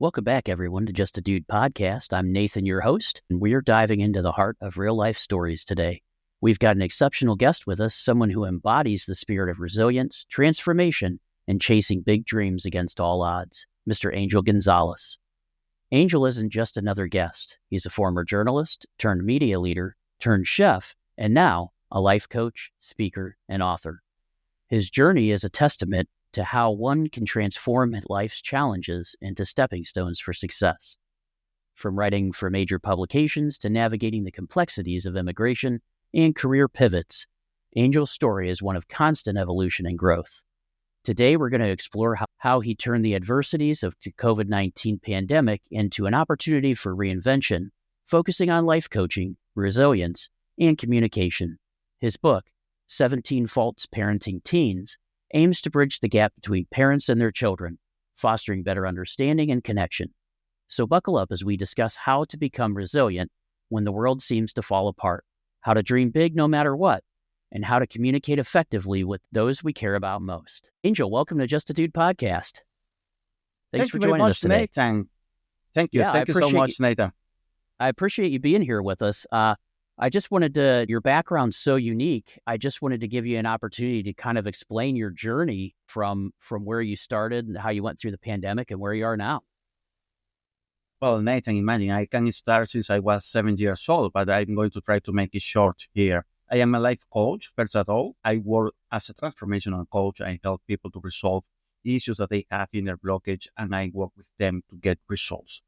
Welcome back, everyone, to Just a Dude podcast. I'm Nathan, your host, and we're diving into the heart of real-life stories today. We've got an exceptional guest with us, someone who embodies the spirit of resilience, transformation, and chasing big dreams against all odds, Mr. Angel Gonzalez. Angel isn't just another guest. He's a former journalist, turned media leader, turned chef, and now a life coach, speaker, and author. His journey is a testament to how one can transform life's challenges into stepping stones for success. From writing for major publications to navigating the complexities of immigration and career pivots, Angel's story is one of constant evolution and growth. Today, we're going to explore how he turned the adversities of the COVID-19 pandemic into an opportunity for reinvention, focusing on life coaching, resilience, and communication. His book, 17 Faults Parenting Teens, aims to bridge the gap between parents and their children, fostering better understanding and connection. So buckle up as we discuss how to become resilient when the world seems to fall apart, how to dream big no matter what, and how to communicate effectively with those we care about most. Angel, welcome to Just a Dude podcast. Thanks for joining us today. Nathan. Thank you. Thank you so much, Nathan. I appreciate you being here with us. I just wanted to, your background's so unique. I just wanted to give you an opportunity to kind of explain your journey from where you started and how you went through the pandemic and where you are now. Well, Nathan, imagine I can start since I was 7 years old, but I'm going to try to make it short here. I am a life coach, first of all. I work as a transformational coach. I help people to resolve issues that they have in their blockage, and I work with them to get results.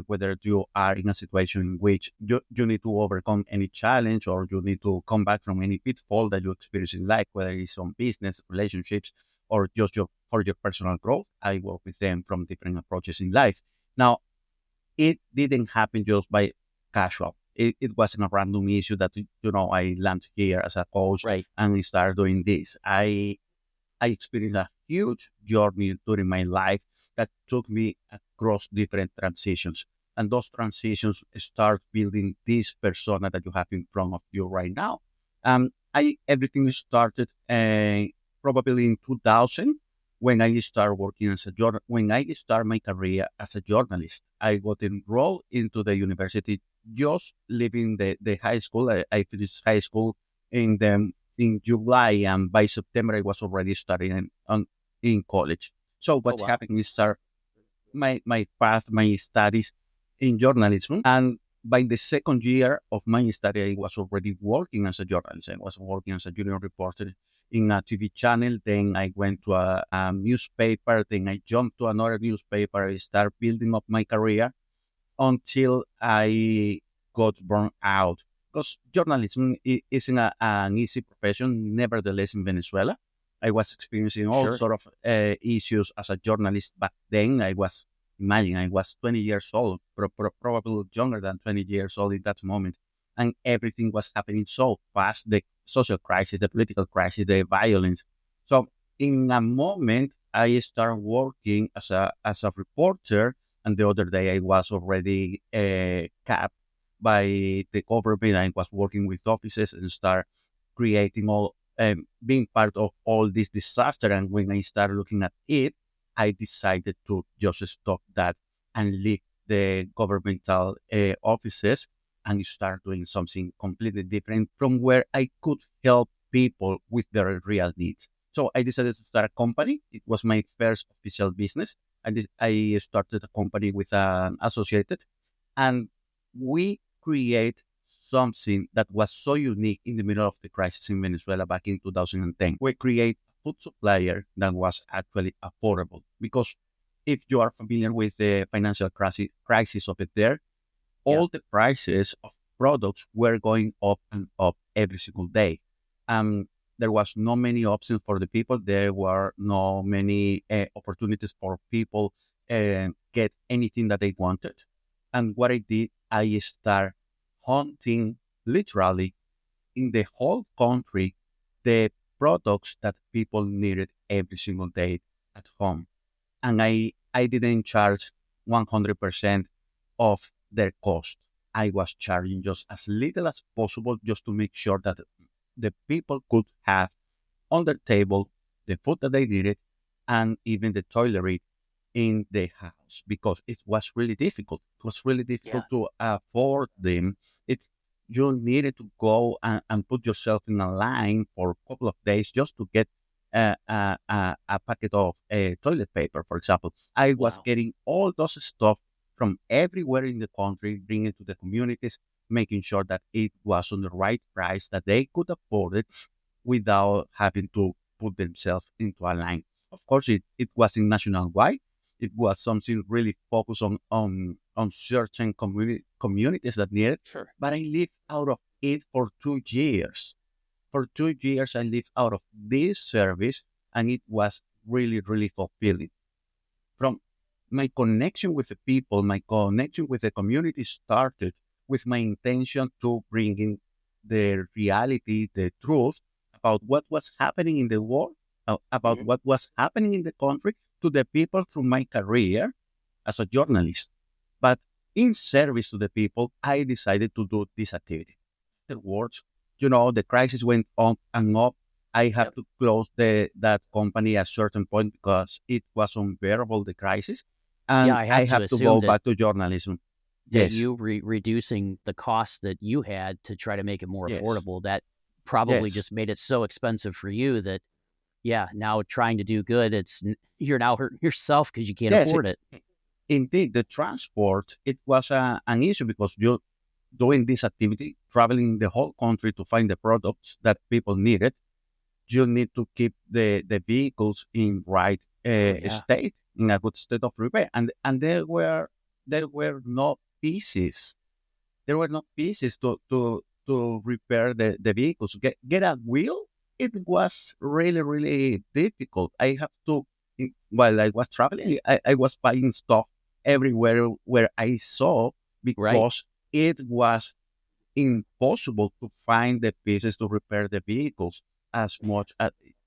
Whether you are in a situation in which you need to overcome any challenge or you need to come back from any pitfall that you experience in life, whether it's on business, relationships, or just for your personal growth, I work with them from different approaches in life. Now, it didn't happen just by casual. It wasn't a random issue that, I landed here as a coach, right, and we started doing this. I experienced a huge journey during my life that took me across different transitions. And those transitions start building this persona that you have in front of you right now. Everything started probably in 2000 when I started working as a journalist. When I started my career as a journalist, I got enrolled into the university just leaving the high school. I finished high school in July, and by September I was already studying in college. So what's happening is my path, my studies in journalism. And by the second year of my study, I was already working as a journalist. I was working as a junior reporter in a TV channel. Then I went to a newspaper. Then I jumped to another newspaper. I started building up my career until I got burned out. Because journalism isn't an easy profession, nevertheless, in Venezuela. I was experiencing all sort of issues as a journalist back then. I was 20 years old, probably younger than 20 years old in that moment. And everything was happening so fast, the social crisis, the political crisis, the violence. So in a moment, I started working as a reporter, and the other day I was already capped by the government. I was working with offices and start creating being part of all this disaster. And when I started looking at it, I decided to just stop that and leave the governmental offices and start doing something completely different from where I could help people with their real needs. So I decided to start a company. It was my first official business. I started a company with an associated, and we create something that was so unique in the middle of the crisis in Venezuela back in 2010. We create a food supplier that was actually affordable, because if you are familiar with the financial crisis of it there, all the prices of products were going up and up every single day. There was no many options for the people. There were no many opportunities for people get anything that they wanted. And what I did, I started hunting literally in the whole country the products that people needed every single day at home. And I didn't charge 100% of their cost. I was charging just as little as possible, just to make sure that the people could have on their table the food that they needed, and even the toiletry in the house because it was really difficult. It was really Yeah. difficult to afford them. It's you needed to go and put yourself in a line for a couple of days just to get a packet of toilet paper, for example. I was Wow. getting all those stuff from everywhere in the country, bringing it to the communities, making sure that it was on the right price, that they could afford it without having to put themselves into a line. Of course, it wasn't nationwide. It was something really focused on certain communities that needed. Sure. But I lived out of it for 2 years. For 2 years, I lived out of this service, and it was really, really fulfilling. From my connection with the people, my connection with the community started with my intention to bring in the reality, the truth about what was happening in the world, about Hmm. what was happening in the country to the people through my career as a journalist. But in service to the people, I decided to do this activity. Afterwards, the crisis went up and up. I had Yep. to close that company at a certain point because it was unbearable, the crisis, Yeah, and I I have to have to assume go that back to journalism. Yes, you reducing the costs that you had to try to make it more yes, affordable, that probably yes, just made it so expensive for you that, yeah, now trying to do good, you're now hurting yourself because you can't yes. afford it. Indeed, the transport, it was an issue because you doing this activity, traveling the whole country to find the products that people needed. You need to keep the vehicles in right Oh, yeah. state, in a good state of repair. And there were no pieces. There were no pieces to repair the vehicles. Get a wheel, it was really, really difficult. I have to, while I was traveling, I was buying stuff everywhere where I saw Right. because it was impossible to find the pieces to repair the vehicles as Man. much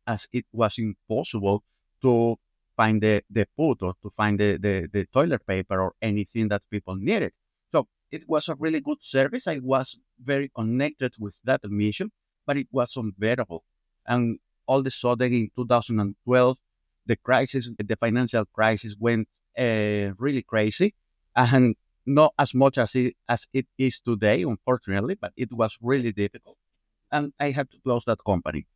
as it was impossible to find the food or to find the toilet paper or anything that people needed. So it was a really good service. I was very connected with that mission, but it was unbearable. And all of a sudden in 2012, the financial crisis went really crazy. And not as much as it is today, unfortunately, but it was really difficult. And I had to close that company.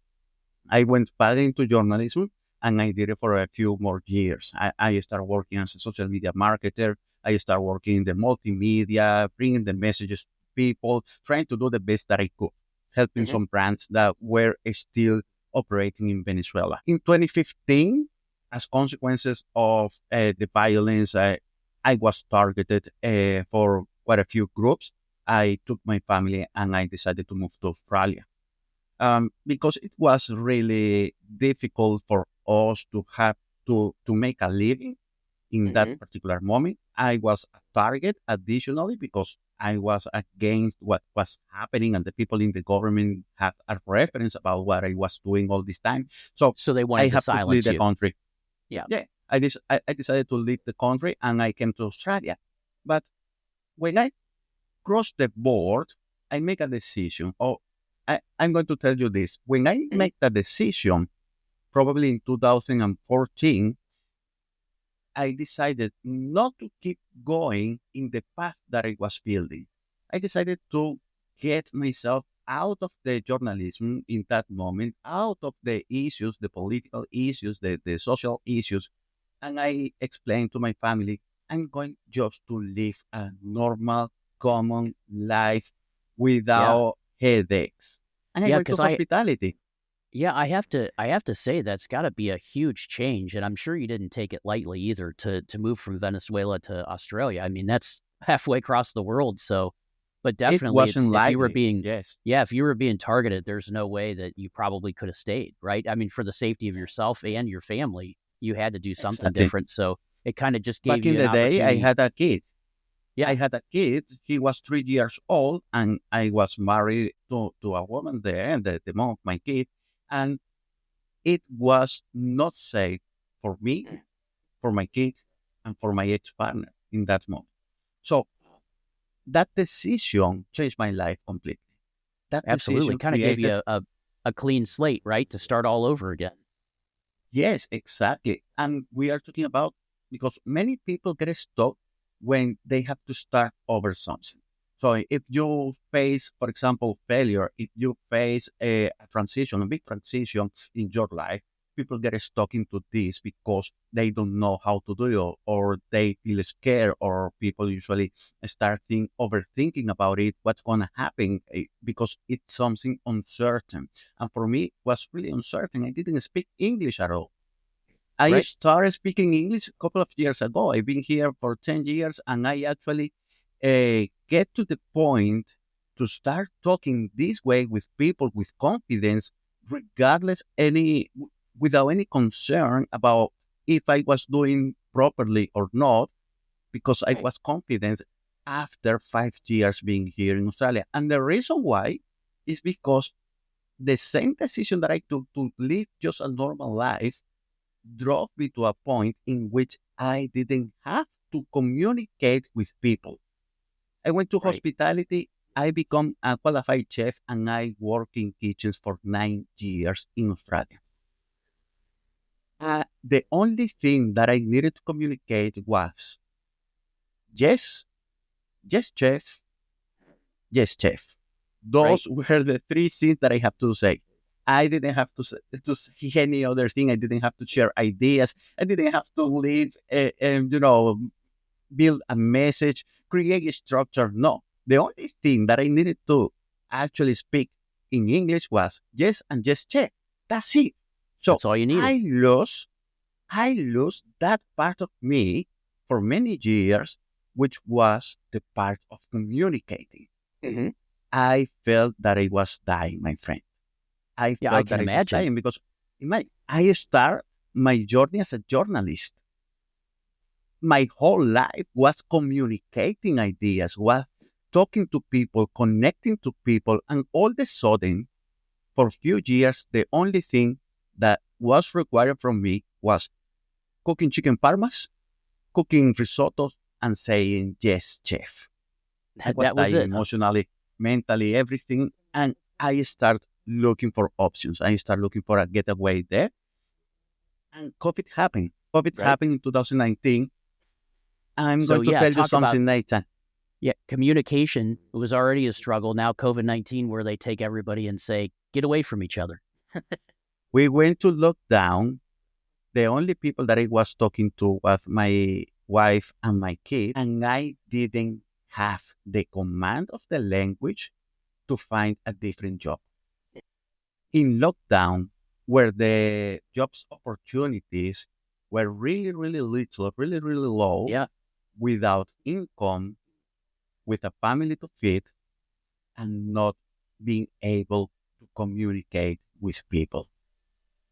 I went back into journalism and I did it for a few more years. I started working as a social media marketer. I started working in the multimedia, bringing the messages to people, trying to do the best that I could, helping Hmm. some brands that were still operating in Venezuela. In 2015, as consequences of the violence, I was targeted for quite a few groups. I took my family and I decided to move to Australia because it was really difficult for us to have to make a living in that Hmm. particular moment. I was a target additionally because I was against what was happening and the people in the government have a reference about what I was doing all this time. So So they I wanted to have to flee silence the you. country. Yeah. Yeah, I decided to leave the country and I came to Australia. But when I crossed the board, I make a decision. Oh, I'm going to tell you this. When I Hmm. make that decision, probably in 2014, I decided not to keep going in the path that I was building. I decided to get myself out of the journalism in that moment, out of the issues, the political issues, the social issues. And I explained to my family, I'm going just to live a normal, common life Yeah. without headaches. And I Yeah. went to Because hospitality. yeah, I have to say that's got to be a huge change, and I'm sure you didn't take it lightly either to move from Venezuela to Australia. I mean, that's halfway across the world. So, but It definitely, wasn't it's if you were likely. being, Yes, yeah, if you were being targeted, there's no way that you probably could have stayed, right? I mean, for the safety of yourself and your family, you had to do something exactly. different. So it kind of just gave Back in you an the day, I opportunity. had a kid. I Yeah. had a kid. He was 3 years old, and I was married to a woman there, and the mom of my kid. And it was not safe for me, for my kid, and for my ex partner in that moment. So that decision changed my life completely. That Absolutely. decision Kind of gave you created, a clean slate, right? To start all over again. yes, exactly. And we are talking about because many people get stuck when they have to start over something. So if you face, for example, failure, if you face a transition, a big transition in your life, people get stuck into this because they don't know how to do it, or they feel scared, or people usually start overthinking about it, what's going to happen, because it's something uncertain. And for me, it was really uncertain. I didn't speak English at all. I Right. started speaking English a couple of years ago. I've been here for 10 years, and I actually get to the point to start talking this way with people with confidence, regardless without any concern about if I was doing properly or not, because I Right. was confident after 5 years being here in Australia. And the reason why is because the same decision that I took to live just a normal life drove me to a point in which I didn't have to communicate with people. I went to Right. hospitality. I become a qualified chef, and I worked in kitchens for 9 years in Australia. The only thing that I needed to communicate was yes, yes, chef, yes, chef. Right. Those were the three things that I have to say. I didn't have to say any other thing. I didn't have to share ideas. I didn't have to leave, build a message, create a structure. No, the only thing that I needed to actually speak in English was yes and yes, check. That's it. So That's all you needed. I lost that part of me for many years, which was the part of communicating. Hmm. I felt that I was dying, my friend. I Yeah, I felt can that I was imagine. dying because I started my journey as a journalist. My whole life was communicating ideas, was talking to people, connecting to people. And all of a sudden, for a few years, the only thing that was required from me was cooking chicken parmas, cooking risottos, and saying, yes, chef. I was That was dying it, huh? emotionally, mentally, everything. And I started looking for options. I started looking for a getaway there. And COVID happened. COVID Right. happened in 2019. I'm So going to yeah, tell you talk about something, Nathan. yeah, communication was already a struggle. Now COVID-19, where they take everybody and say, get away from each other. We went to lockdown. The only people that I was talking to was my wife and my kid, and I didn't have the command of the language to find a different job. In lockdown, where the jobs opportunities were really, really little, really, really low, Yeah. without income, with a family to feed, and not being able to communicate with people.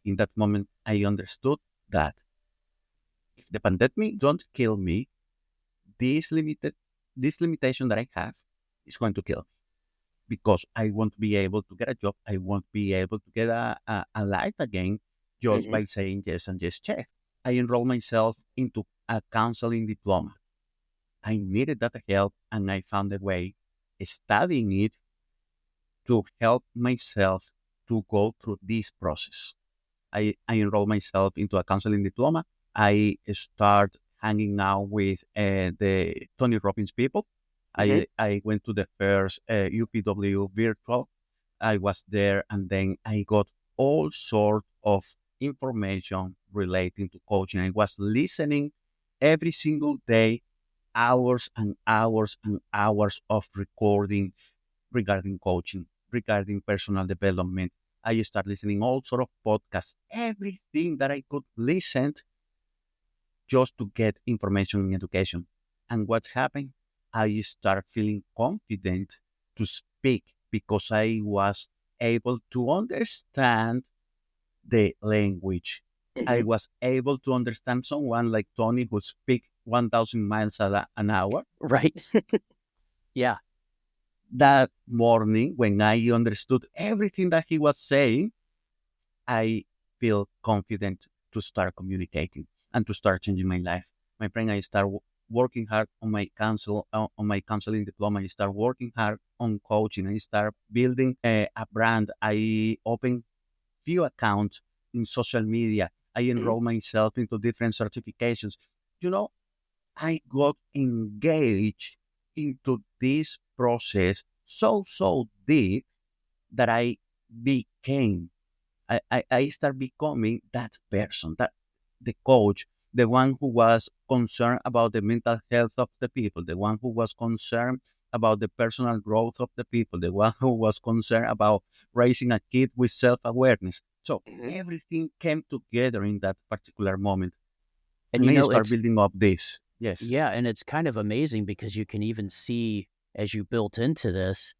In that moment, I understood that if the pandemic don't kill me, this limited this limitation that I have is going to kill me, because I won't be able to get a job. I won't be able to get a life again just Hmm. by saying yes and yes, chef. I enrolled myself into a counseling diploma. I needed that help, and I found a way studying it to help myself to go through this process. I enrolled myself into a counseling diploma. I start hanging out with the Tony Robbins people. Hmm. I went to the first UPW virtual. I was there, and then I got all sort of information relating to coaching. I was listening every single day, hours and hours and hours of recording regarding coaching, regarding personal development. I started listening all sort of podcasts, everything that I could listen just to get information in education. And what's happened? I start feeling confident to speak because I was able to understand the language. I Hmm. was able to understand someone like Tony who speaks 1,000 miles an hour. Right. Yeah. That morning, when I understood everything that he was saying, I feel confident to start communicating and to start changing my life. My friend, I start working hard on my on my counseling diploma. I start working hard on coaching. I start building a brand. I open few accounts in social media. I Mhm. enroll myself into different certifications. you know, I got engaged into this process so deep that became, I start becoming that person, that the coach, the one who was concerned about the mental health of the people, the one who was concerned about the personal growth of the people, the one who was concerned about raising a kid with self-awareness. So Mhm. everything came together in that particular moment. And And you I know, start it's building up this. Yes. yeah, and it's kind of amazing because you can even see as you built into this,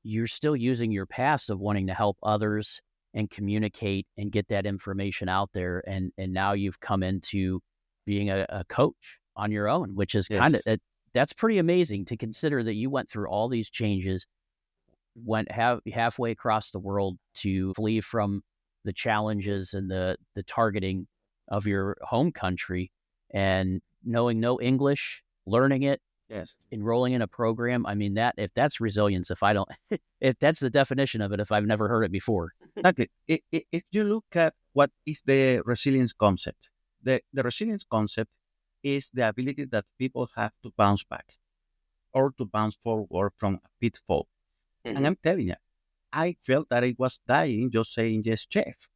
you're still using your past of wanting to help others and communicate and get that information out there. And now you've come into being a coach on your own, which is kind of Yes. that's pretty amazing to consider that you went through all these changes, went halfway across the world to flee from the challenges and the targeting of your home country, and knowing no English, learning it, Yes. enrolling in a program. I mean, that if that's resilience, if I don't, if that's the definition of it, if I've never heard it before. Exactly. If you look at what is the resilience concept, the resilience concept is the ability that people have to bounce back or to bounce forward from a pitfall. And Hmm. I'm telling you, I felt that I was dying just saying yes, chef,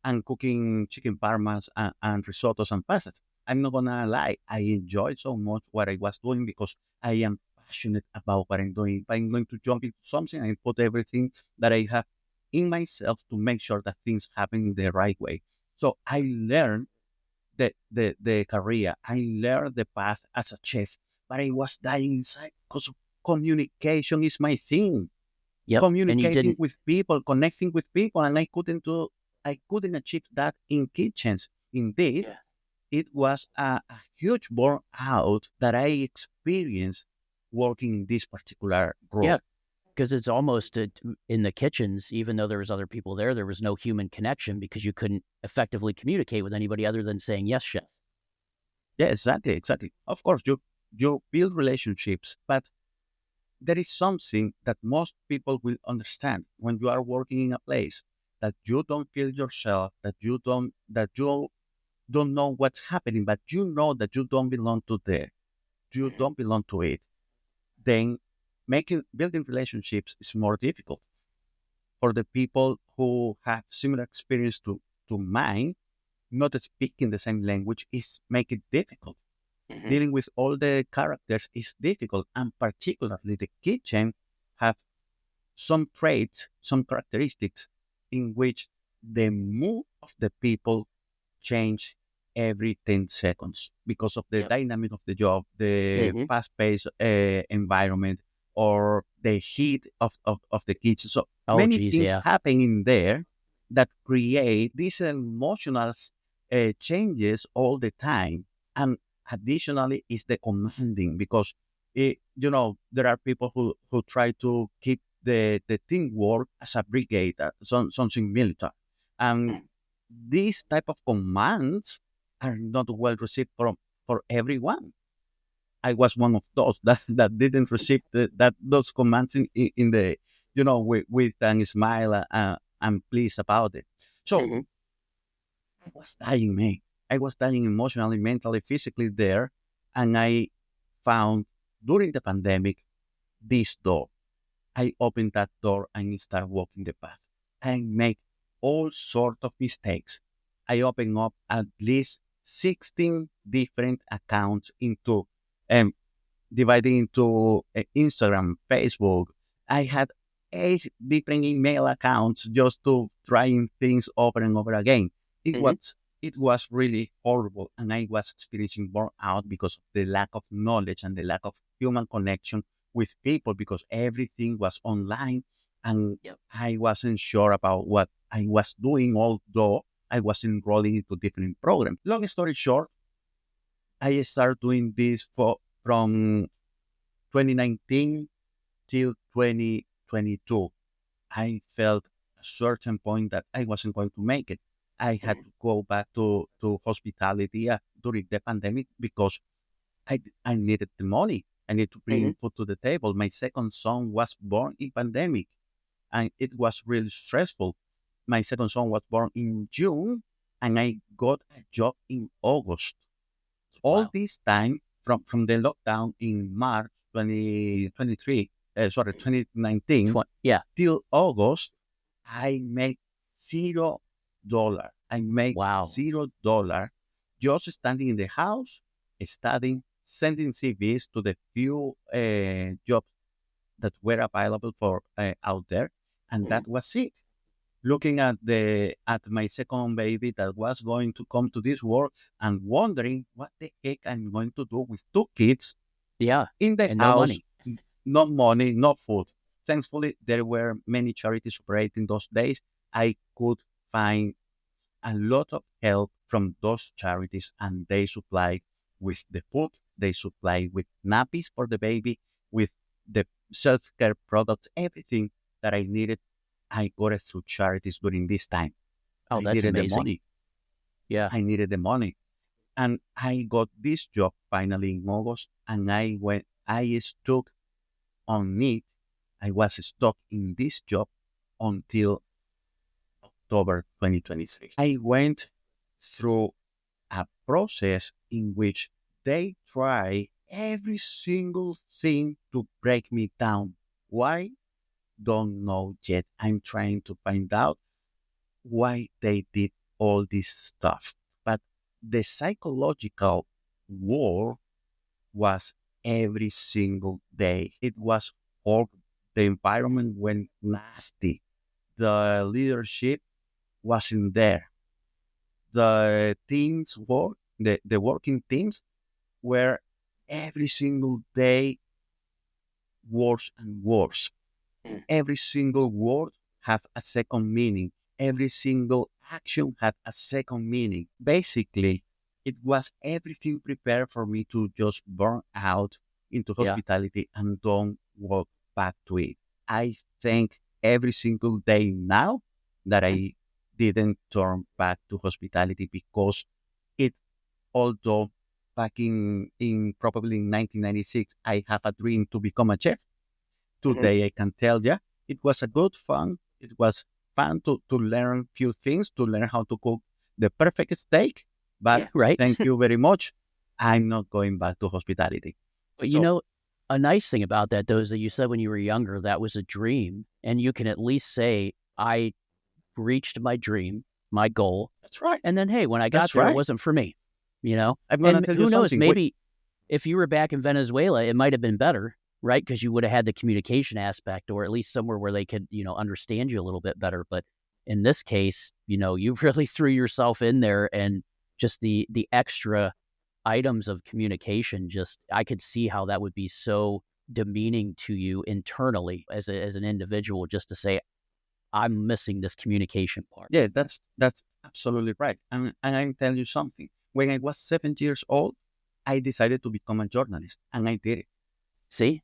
and cooking chicken parmas and risottos and pastas. I'm not gonna lie, I enjoyed so much what I was doing because I am passionate about what I'm doing. If I'm going to jump into something, I put everything that I have in myself to make sure that things happen the right way. So I learned the career, I learned the path as a chef, but I was dying inside because communication is my thing, Yep. And you communicating didn't. with people, connecting with people, and I couldn't achieve that in kitchens. Indeed, Yeah. it was a huge burnout that I experienced working in this particular Yeah. role. Because it's almost in the kitchens, even though there was other people there was no human connection because you couldn't effectively communicate with anybody other than saying yes, chef. Yeah, exactly, exactly. Of course, you build relationships, but there is something that most people will understand when you are working in a place that you don't feel yourself, that you don't know what's happening, but you know that you don't belong to there, you Hmm. don't belong to it. Then making building relationships is more difficult for the people who have similar experience to mine. Not speaking the same language is make it difficult. Hmm. Dealing with all the characters is difficult, and particularly the kitchen have some traits, some characteristics in which the mood of the people change every 10 seconds because of the Yep. dynamic of the job, the Hmm. fast-paced environment, or the heat of the kitchen. So Oh, many geez, things yeah. happen in there that create these emotional changes all the time. And additionally is the commanding because there are people who try to keep the teamwork as a brigade, something military. And these type of commands are not well received for everyone. I was one of those that didn't receive those commands in the with a smile and pleased about it. So Hmm. I was dying, mate. I was dying emotionally, mentally, physically there, and I found during the pandemic this door. I opened that door and start walking the path. I make all sort of mistakes. I open up at least 16 different accounts into um, dividing into Instagram, Facebook. I had 8 different email accounts just to trying things over and over again. It Hmm. was it was really horrible, and I was experiencing burnout because of the lack of knowledge and the lack of human connection with people because everything was online, and Yep. I wasn't sure about what I was doing, although I was enrolling into different programs. Long story short, I started doing this from 2019 till 2022. I felt a certain point that I wasn't going to make it. I had Hmm. to go back to hospitality during the pandemic because I needed the money. I need to Hmm. bring food to the table. My second son was born in pandemic, and it was really stressful. My second son was born in June, and I got a job in August. All Wow. this time from the lockdown in March 2023, 2019 Yeah. till August, I make $0. I make Wow. $0 just standing in the house, studying, sending CVs to the few jobs that were available for out there, and that was it. Looking at my second baby that was going to come to this world and wondering what the heck I'm going to do with two kids Yeah. in the And no house, money. no money, no food. Thankfully, there were many charities operating those days. I could find a lot of help from those charities, and they supply with the food, they supply with nappies for the baby, with the self-care products, everything that I needed. I got it through charities during this time. Oh, I that's needed the amazing. money. Yeah. I needed the money. And I got this job finally in August, and I stuck on it. I was stuck in this job until October 2023. I went through a process in which they try every single thing to break me down. Why? Don't know yet. I'm trying to find out why they did all this stuff. But the psychological war was every single day. It was horrible. The environment went nasty. The leadership wasn't there. The teams work, the working teams were every single day worse and worse. Every single word had a second meaning. Every single action had a second meaning. Basically, it was everything prepared for me to just burn out into Yeah. hospitality and don't walk back to it. I thank every single day now that I didn't turn back to hospitality because it, although back in probably in 1996, I have a dream to become a chef. Today, I can tell you, it was a good fun. It was fun to learn few things, to learn how to cook the perfect steak. But Right. thank you very much. I'm not going back to hospitality. But So a nice thing about that though is that you said when you were younger that was a dream, and you can at least say I reached my dream, my goal, that's right. and then hey, when I got That's there, it right. wasn't for me. You know, I'm gonna and tell you who knows? something. Maybe if you were back in Venezuela, it might have been better, right? Because you would have had the communication aspect, or at least somewhere where they could, understand you a little bit better. But in this case, you really threw yourself in there, and just the extra items of communication, just I could see how that would be so demeaning to you internally as an individual, just to say I'm missing this communication part. Yeah, that's absolutely right. And I tell you something. When I was 7 years old, I decided to become a journalist, and I did it. See?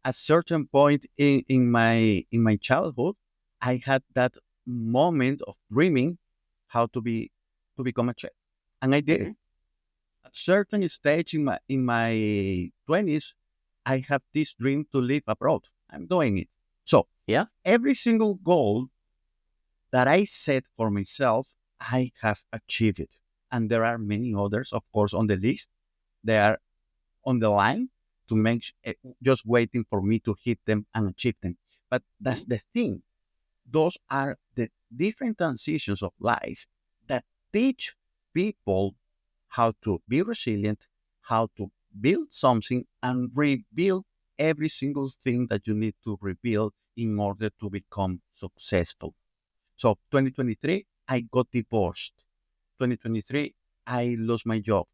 At certain point in my childhood, I had that moment of dreaming how to become a chef, and I did it. At certain stage in my 20s, I have this dream to live abroad. I'm doing it. So Yeah. every single goal that I set for myself, I have achieved it, and there are many others, of course, on the list. They are on the line to just waiting for me to hit them and achieve them. But that's the thing. Those are the different transitions of life that teach people how to be resilient, how to build something and rebuild every single thing that you need to rebuild in order to become successful. So 2023, I got divorced. 2023, I lost my job.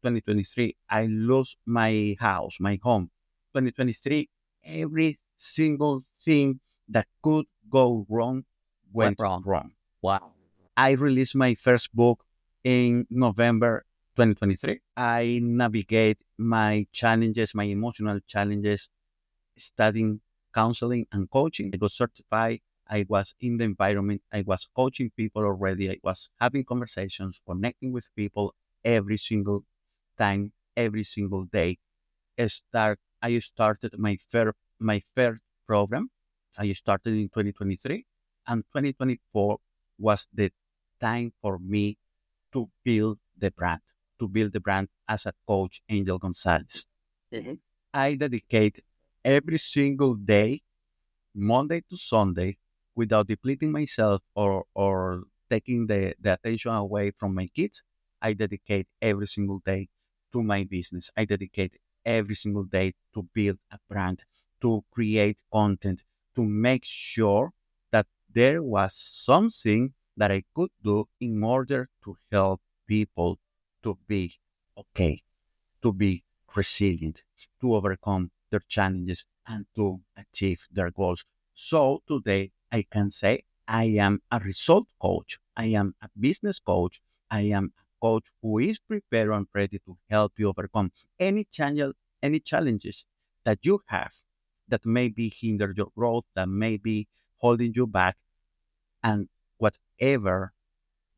2023, I lost my house, my home. 2023, every single thing that could go wrong Went went wrong. wrong. Wow. I released my first book in November 2023. I navigate my challenges, my emotional challenges, studying counseling and coaching. I got certified. I was in the environment. I was coaching people already. I was having conversations, connecting with people every single time, every single day. I started my first program. I started in 2023, and 2024 was the time for me to build the brand, to build the brand as a coach, Angel Gonzalez. Mhm. I dedicate every single day, Monday to Sunday, without depleting myself or taking the attention away from my kids. I dedicate every single day to my business. I dedicate every single day to build a brand, to create content, to make sure that there was something that I could do in order to help people to be okay, to be resilient, to overcome their challenges, and to achieve their goals. So today I can say I am a result coach. I am a business coach. I am a coach who is prepared and ready to help you overcome any challenges that you have that may be hinder your growth, that may be holding you back, and whatever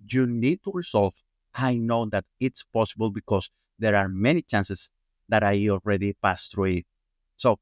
you need to resolve, I know that it's possible because there are many chances that I already passed through it. So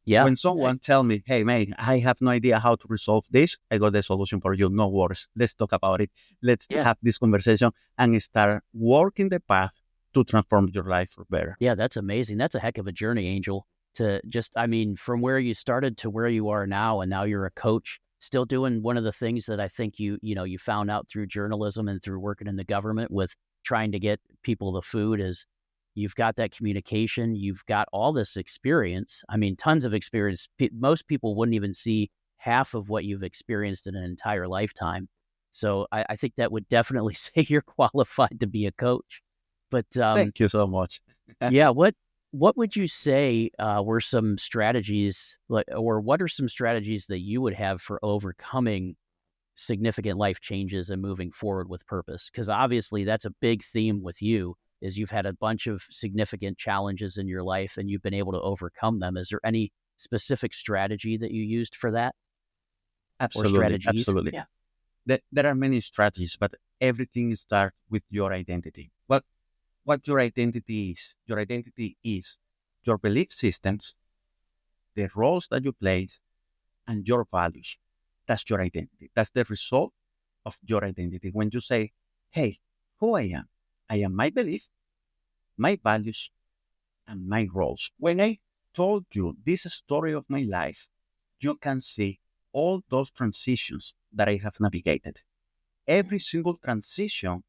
Yeah. when someone tell me, hey, man, I have no idea how to resolve this, I got the solution for you. No worries. Let's talk about it. Let's Yeah. have this conversation and start working the path to transform your life for better. Yeah, that's amazing. That's a heck of a journey, Angel. To just, I mean, from where you started to where you are now, and now you're a coach, still doing one of the things that I think you found out through journalism and through working in the government with trying to get people the food is you've got that communication, you've got all this experience. I mean, tons of experience. Most people wouldn't even see half of what you've experienced in an entire lifetime. So I think that would definitely say you're qualified to be a coach. But Thank you so much. yeah, what would you say were some strategies, or what are some strategies that you would have for overcoming significant life changes and moving forward with purpose? Because obviously that's a big theme with you, is you've had a bunch of significant challenges in your life and you've been able to overcome them. Is there any specific strategy that you used for that, or Absolutely. strategies? Absolutely. Yeah. There are many strategies, but everything starts with your identity. What your identity is. Your identity is your belief systems, the roles that you play, and your values. That's your identity. That's the result of your identity. When you say, hey, who I am my beliefs, my values, and my roles. When I told you this story of my life, you can see all those transitions that I have navigated. Every single transition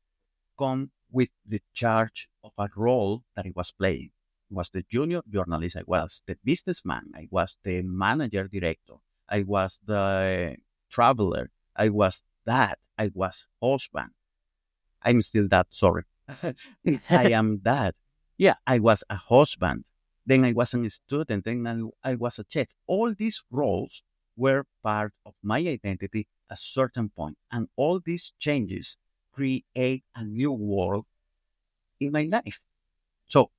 come with the charge of a role that I was playing. I was the junior journalist, I was the businessman, I was the manager director, I was the traveler, I was that, I was husband. I'm still that, sorry. I am that. Yeah, I was a husband. Then I was a student. Then I was a chef. All these roles were part of my identity at a certain point. And all these changes create a new world in my life. So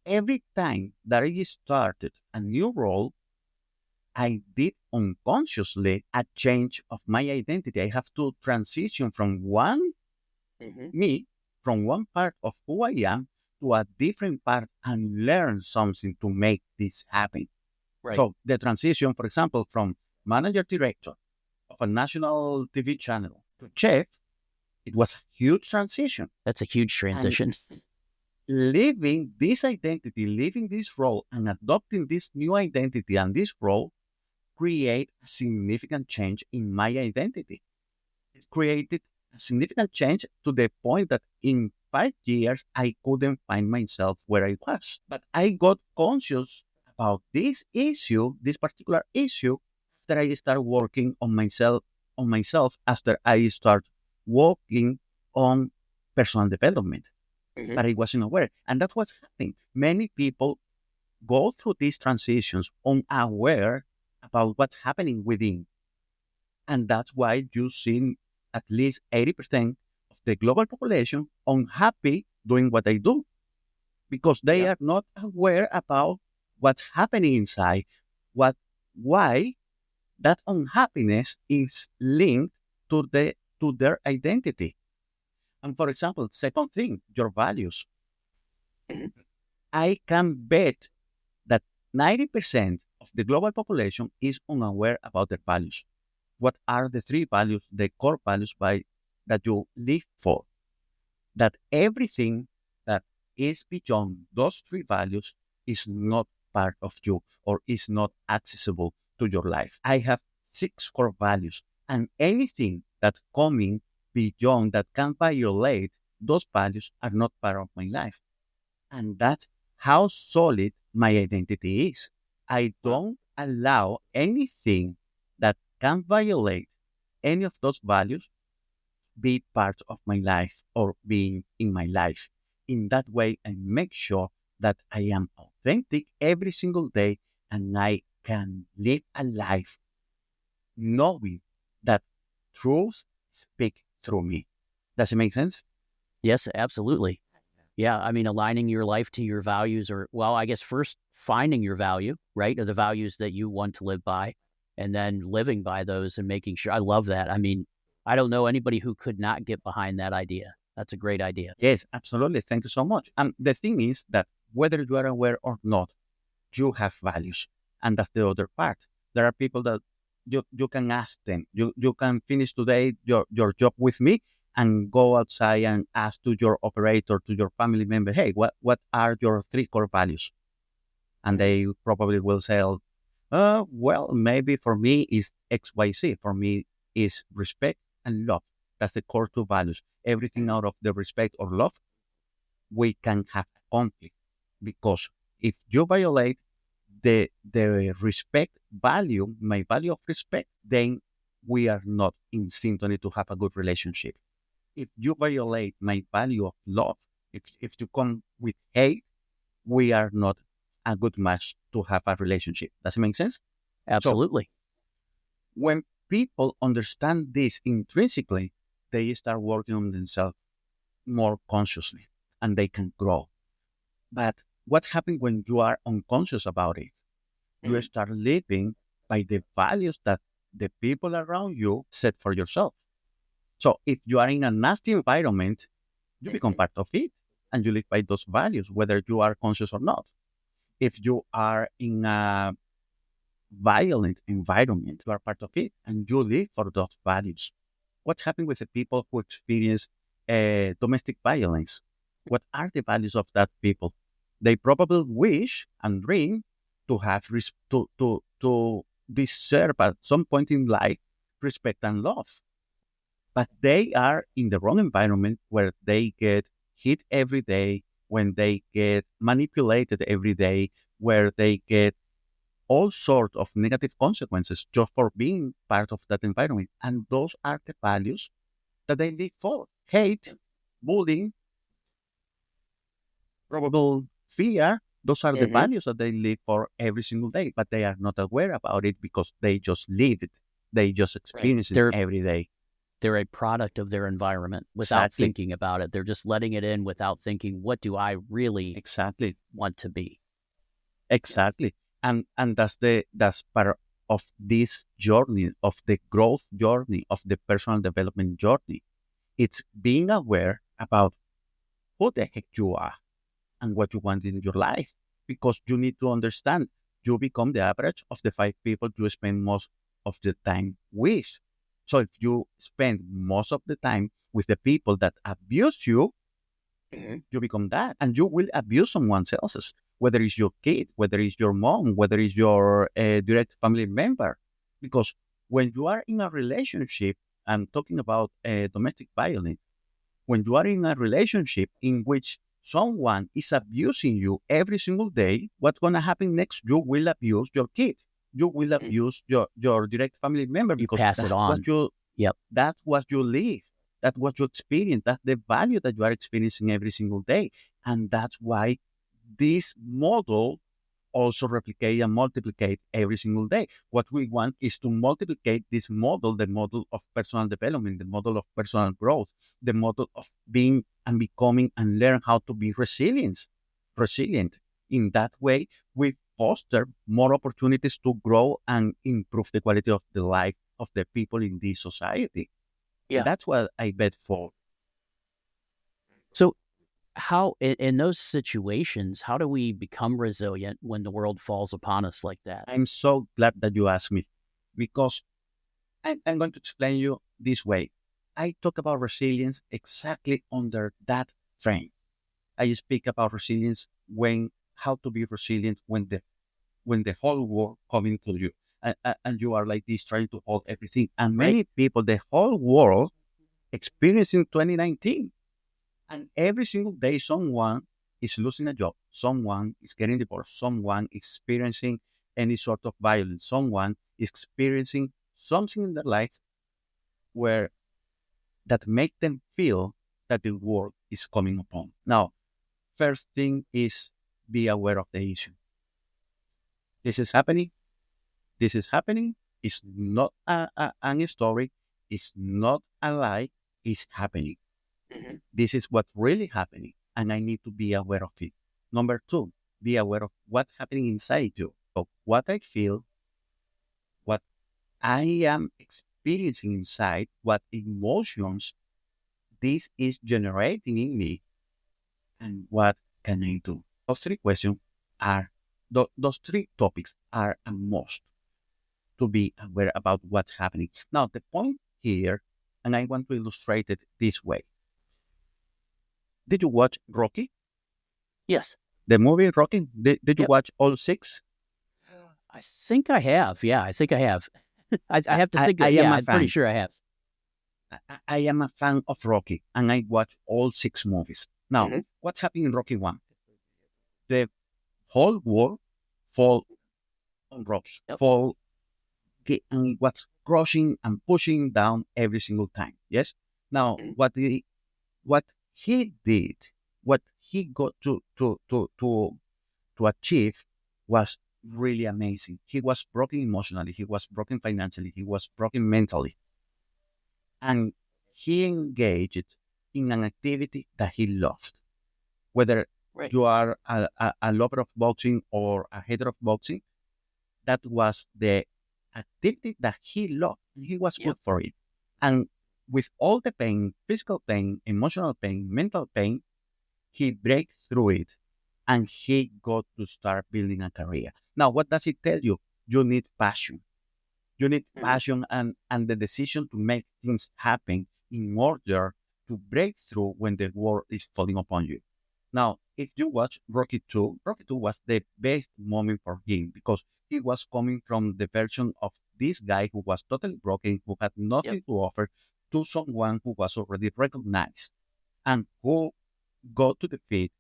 every time that I started a new role, I did unconsciously a change of my identity. I have to transition from me, from one part of who I am to a different part and learn something to make this happen. Right. So the transition, for example, from manager director of a national TV channel to chef, it was a huge transition. That's a huge And transition. living this identity, living this role, and adopting this new identity and this role create a significant change in my identity. It created a significant change to the point that in 5 years, I couldn't find myself where I was. But I got conscious about this issue, this particular issue, after I started working on myself after I start working on personal development. But I wasn't aware. And that's what's happening. Many people go through these transitions unaware about what's happening within. And that's why you see at least 80% of the global population unhappy doing what they do because they Yeah. are not aware about what's happening inside, why that unhappiness is linked to their identity. And for example, second thing, your values. Mhm. I can bet that 90% of the global population is unaware about their values. What are the three values, the core values that you live for? That everything that is beyond those three values is not part of you or is not accessible to your life. I have six core values, and anything that's coming beyond that can violate those values are not part of my life. And that's how solid my identity is. I don't allow anything that can violate any of those values be part of my life or being in my life. In that way, I make sure that I am authentic every single day and I can live a life knowing that truth speaks through me. Does it make sense? Yes, absolutely. Yeah, I mean, aligning your life to your values, or, well, I guess first finding your value, right? Or the values that you want to live by, and then living by those and making sure. I love that. I mean, I don't know anybody who could not get behind that idea. That's a great idea. Yes, absolutely. Thank you so much. And the thing is that whether you are aware or not, you have values. And that's the other part. There are people that you can ask them, you can finish today your job with me and go outside and ask to your operator, to your family member, hey, what are your three core values? And they probably will say, well, maybe for me is XYZ. For me is respect and love. That's the core two values. Everything out of the respect or love, we can have a conflict because if you violate the respect value, my value of respect, then we are not in synchrony to have a good relationship. If you violate my value of love, if you come with hate, we are not a good match to have a relationship. Does it make sense? So Absolutely. when people understand this intrinsically, they start working on themselves more consciously and they can grow. But what's happening when you are unconscious about it? You start living by the values that the people around you set for yourself. So if you are in a nasty environment, you become part of it and you live by those values, whether you are conscious or not. If you are in a violent environment, you are part of it and you live for those values. What's happening with the people who experience domestic violence? What are the values of that people? They probably wish and dream to have to deserve at some point in life respect and love, but they are in the wrong environment where they get hit every day, when they get manipulated every day, where they get all sorts of negative consequences just for being part of that environment. And those are the values that they live for. Hate, bullying, probable fear, those are the values that they live for every single day, but they are not aware about it because they just live it. They just Right. experience it every day. They're a product of their environment without Exactly. thinking about it. They're just letting it in without thinking, what do I really Exactly. want to be? Exactly. And that's part of this journey, of the growth journey, of the personal development journey. It's being aware about who the heck you are and what you want in your life. Because you need to understand you become the average of the five people you spend most of the time with. So if you spend most of the time with the people that abuse you, you become that, and you will abuse someone else's, whether it's your kid, whether it's your mom, whether it's your direct family member. Because when you are in a relationship, I'm talking about domestic violence, when you are in a relationship in which someone is abusing you every single day, what's going to happen next? You will abuse your kid. You will abuse your direct family member You because pass it on. Yep. that's what you live. That's what you experience. That's the value that you are experiencing every single day. And that's why this model also replicate and multiplicate every single day. What we want is to multiplicate this model, the model of personal development, the model of personal growth, the model of being and becoming and learn how to be resilient. In that way, we foster more opportunities to grow and improve the quality of the life of the people in this society. And Yeah. that's what I bet for. So how, in those situations, how do we become resilient when the world falls upon us like that? I'm so glad that you asked me because I'm going to explain you this way. I talk about resilience exactly under that frame. I speak about resilience when how to be resilient when the whole world coming to you and you are like this trying to hold everything. And Right. many people, the whole world experiencing 2019, and every single day someone is losing a job, someone is getting divorced, someone experiencing any sort of violence, someone is experiencing something in their life where that make them feel that the world is coming upon. Now, first thing is be aware of the issue. This is happening. This is happening. It's not a story. It's not a lie. It's happening. Mm-hmm. This is what's really happening, and I need to be aware of it. Number two, be aware of what's happening inside you. So, what I feel, what I am experiencing inside, what emotions this is generating in me, and what can I do? Those three questions are, those three topics are a must to be aware about what's happening. Now, the point here, and I want to illustrate it this way. Did you watch Rocky? Yes. The movie Rocky? Did you Yep. watch all six? I think I have. Yeah, I think I have. I have to think. I am Yeah, a I'm pretty fan. sure I have. I am a fan of Rocky, and I watch all six movies. Now, Mm-hmm. what's happening in Rocky 1? The whole world fall on Rocky, Yep. fall, and what's crushing and pushing down every single time. Yes? Now, Mm-hmm. what he did, what he got to achieve was really amazing. He was broken emotionally, he was broken financially, he was broken mentally, and he engaged in an activity that he loved. Whether Right. you are a lover of boxing or a hater of boxing, that was the activity that he loved. He was good Yep. for it. And with all the pain, physical pain, emotional pain, mental pain, he break through it and he got to start building a career. Now, what does it tell you? You need passion. You need Mm-hmm. passion and the decision to make things happen in order to break through when the world is falling upon you. Now, if you watch Rocky 2, Rocky 2 was the best moment for him because he was coming from the version of this guy who was totally broken, who had Yep. nothing to offer, to someone who was already recognized and who got to defeat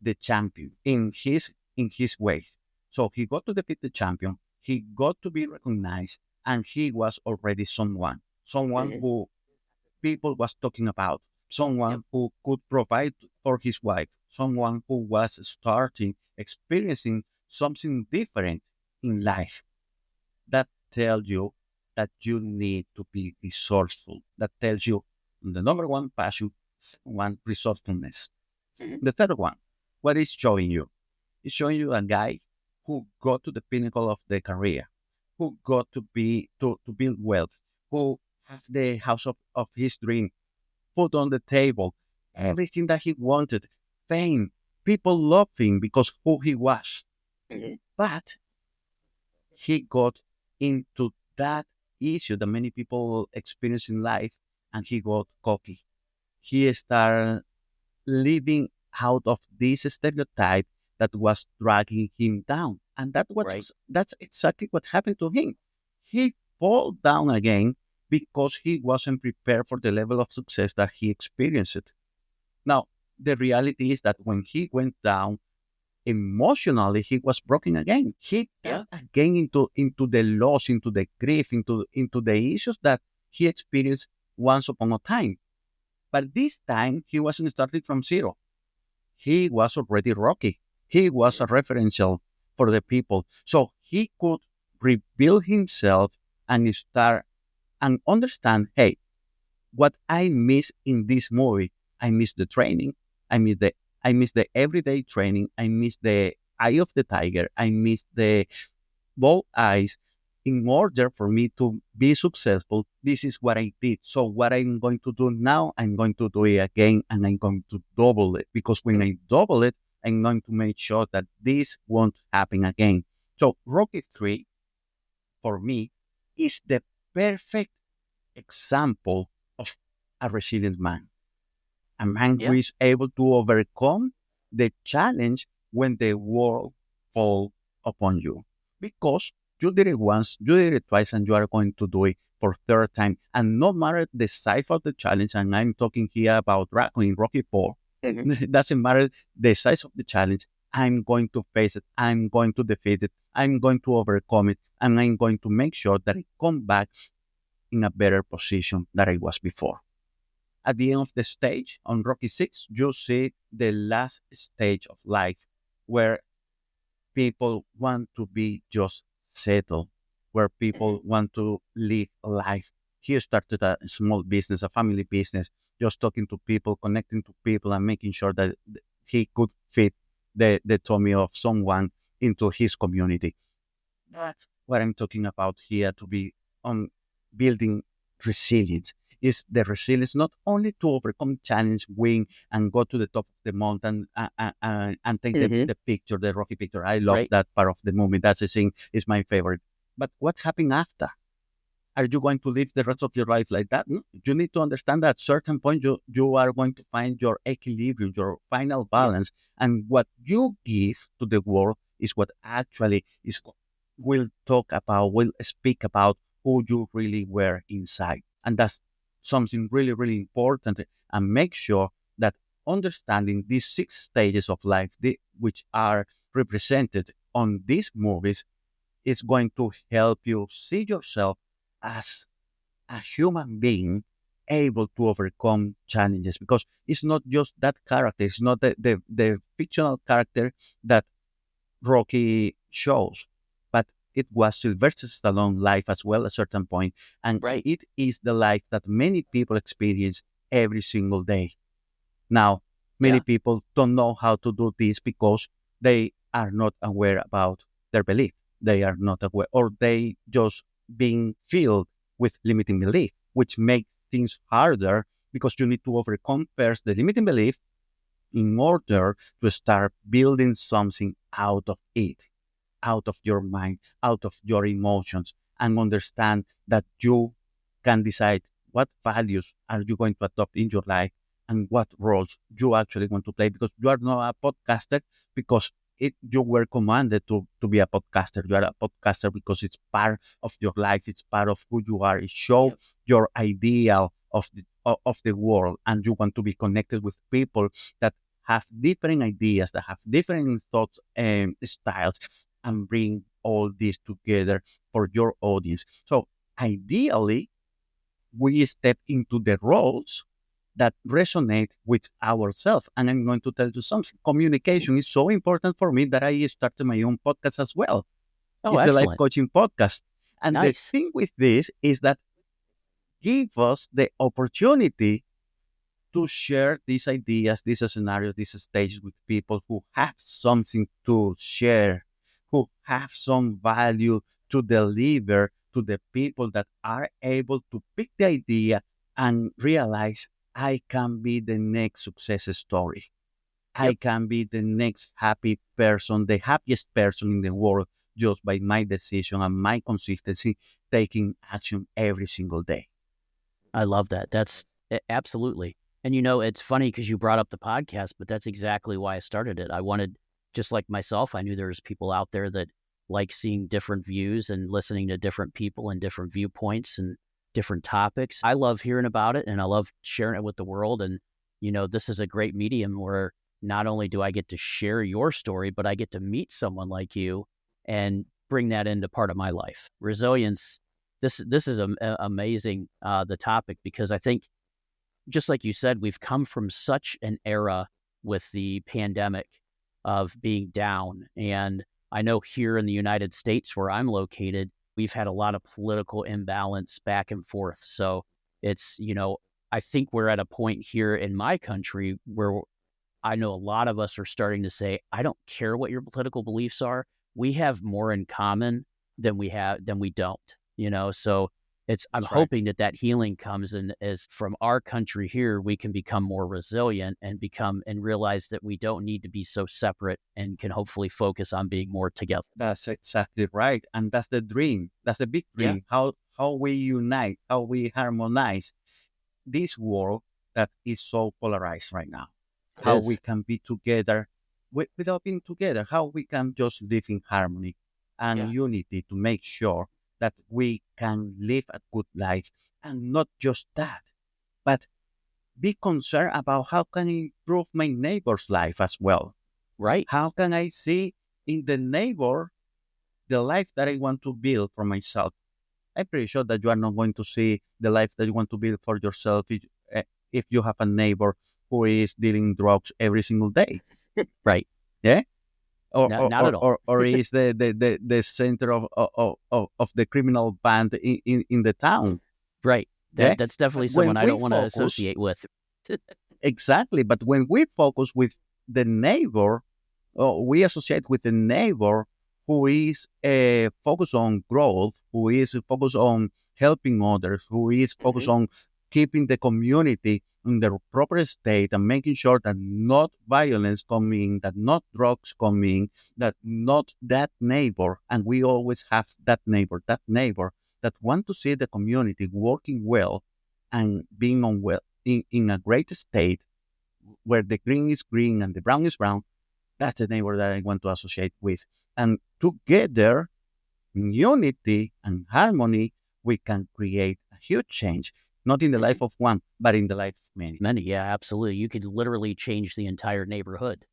the champion in his ways. So he got to defeat the champion, he got to be recognized, and he was already someone Mm-hmm. who people was talking about, Yep. someone who could provide for his wife, someone who was starting experiencing something different in life. That tells you that you need to be resourceful. That tells you the number one passion, second one resourcefulness. Mm-hmm. The third one, what is showing you? It's showing you a guy who got to the pinnacle of the career, who got to be to build wealth, who has the house of his dream, put on the table everything that he wanted, fame. People loved him because who he was. Mm-hmm. But he got into that issue that many people experience in life, and he got cocky. He started living out of this stereotype that was dragging him down. And Right. that's exactly what happened to him. He fall down again because he wasn't prepared for the level of success that he experienced. Now, the reality is that when he went down emotionally, he was broken again. He Yeah. tapped again into the loss, into the grief, into the issues that he experienced once upon a time. But this time, he wasn't starting from zero. He was already Rocky. He was Mm-hmm. a referential for the people. So he could rebuild himself and start and understand, hey, what I miss in this movie, I miss the training. I miss the I miss the everyday training. I miss the eye of the tiger. I miss the both eyes. In order for me to be successful, this is what I did. So what I'm going to do now, I'm going to do it again and I'm going to double it. Because when Mm-hmm. I double it, I'm going to make sure that this won't happen again. So Rocky 3, for me, is the perfect example of a resilient man. A man who Yeah. is able to overcome the challenge when the world falls upon you. Because you did it once, you did it twice, and you are going to do it for third time. And no matter the size of the challenge, and I'm talking here about in Rocky 4, it doesn't matter the size of the challenge, I'm going to face it, I'm going to defeat it, I'm going to overcome it, and I'm going to make sure that I come back in a better position than I was before. At the end of the stage on Rocky 6, you see the last stage of life where people want to be just settled, where people want to live life. He started a small business, a family business, just talking to people, connecting to people, and making sure that he could fit the tummy of someone into his community. That's what I'm talking about here to be on building resilience. Is the resilience not only to overcome challenge, win, and go to the top of the mountain and take Mm-hmm. the picture, the rocky picture. I love Right. that part of the movie. That's the thing, is my favorite. But what's happening after? Are you going to live the rest of your life like that? No. You need to understand that at certain point you are going to find your equilibrium, your final Yeah. balance, and what you give to the world is what actually is will talk about, will speak about who you really were inside, and that's something really really important. And make sure that understanding these 6 stages of life, which are represented on these movies, is going to help you see yourself as a human being able to overcome challenges, because it's not just that character, it's not the fictional character that Rocky shows, but it was Sylvester Stallone's life as well at a certain point, and Right. it is the life that many people experience every single day. Now, many Yeah. people don't know how to do this because they are not aware about their belief. They are not aware, or they just being filled with limiting belief, which makes things harder because you need to overcome first the limiting belief in order to start building something out of it, out of your mind, out of your emotions, and understand that you can decide what values are you going to adopt in your life and what roles you actually want to play, because you are not a podcaster because you were commanded to be a podcaster. You are a podcaster because it's part of your life, it's part of who you are. It shows Yep. your ideal of the world, and you want to be connected with people that have different ideas, that have different thoughts and styles, and bring all this together for your audience. So ideally, we step into the roles that resonate with ourselves. And I'm going to tell you something. Communication is so important for me that I started my own podcast as well. Oh, It's the life excellent. coaching podcast. And the Nice. thing with this is that give us the opportunity to share these ideas, these scenarios, these stages with people who have something to share, who have some value to deliver to the people that are able to pick the idea and realize I can be the next success story. I Yep. can be the next happy person, the happiest person in the world, just by my decision and my consistency taking action every single day. I love that. That's absolutely. And it's funny because you brought up the podcast, but that's exactly why I started it. I wanted, just like myself, I knew there was people out there that like seeing different views and listening to different people and different viewpoints and different topics. I love hearing about it and I love sharing it with the world. And, this is a great medium where not only do I get to share your story, but I get to meet someone like you and bring that into part of my life. Resilience, this is amazing, the topic, because I think, just like you said, we've come from such an era with the pandemic of being down. And I know here in the United States where I'm located, we've had a lot of political imbalance back and forth. So it's, I think we're at a point here in my country where I know a lot of us are starting to say, I don't care what your political beliefs are. We have more in common than we don't, So I'm That's right. hoping that healing comes in as from our country here, we can become more resilient and realize that we don't need to be so separate and can hopefully focus on being more together. That's exactly right. And that's the dream. That's the big Yeah. dream. How we unite, how we harmonize this world that is so polarized right now. It How we is. can be together without being together, how we can just live in harmony and Yeah. unity to make sure that we can live a good life. And not just that, but be concerned about how can I improve my neighbor's life as well. Right. How can I see in the neighbor the life that I want to build for myself? I'm pretty sure that you are not going to see the life that you want to build for yourself if you have a neighbor who is dealing drugs every single day. Right. Yeah. Or, No, or, not at or, all. or is the center of the criminal band in the town. Right. Yeah. That's But definitely when someone I we don't want to focus, associate with. exactly, but when we focus with the neighbor, we associate with the neighbor who is focused on growth, who is focused on helping others, who is focused Mhm. on keeping the community in the proper state and making sure that not violence come in, that not drugs come in, that not that neighbor, and we always have that neighbor that want to see the community working well and being on well in a great state where the green is green and the brown is brown. That's the neighbor that I want to associate with. And together, in unity and harmony, we can create a huge change, not in the Mhm. life of one, but in the life of many. Many, yeah, absolutely. You could literally change the entire neighborhood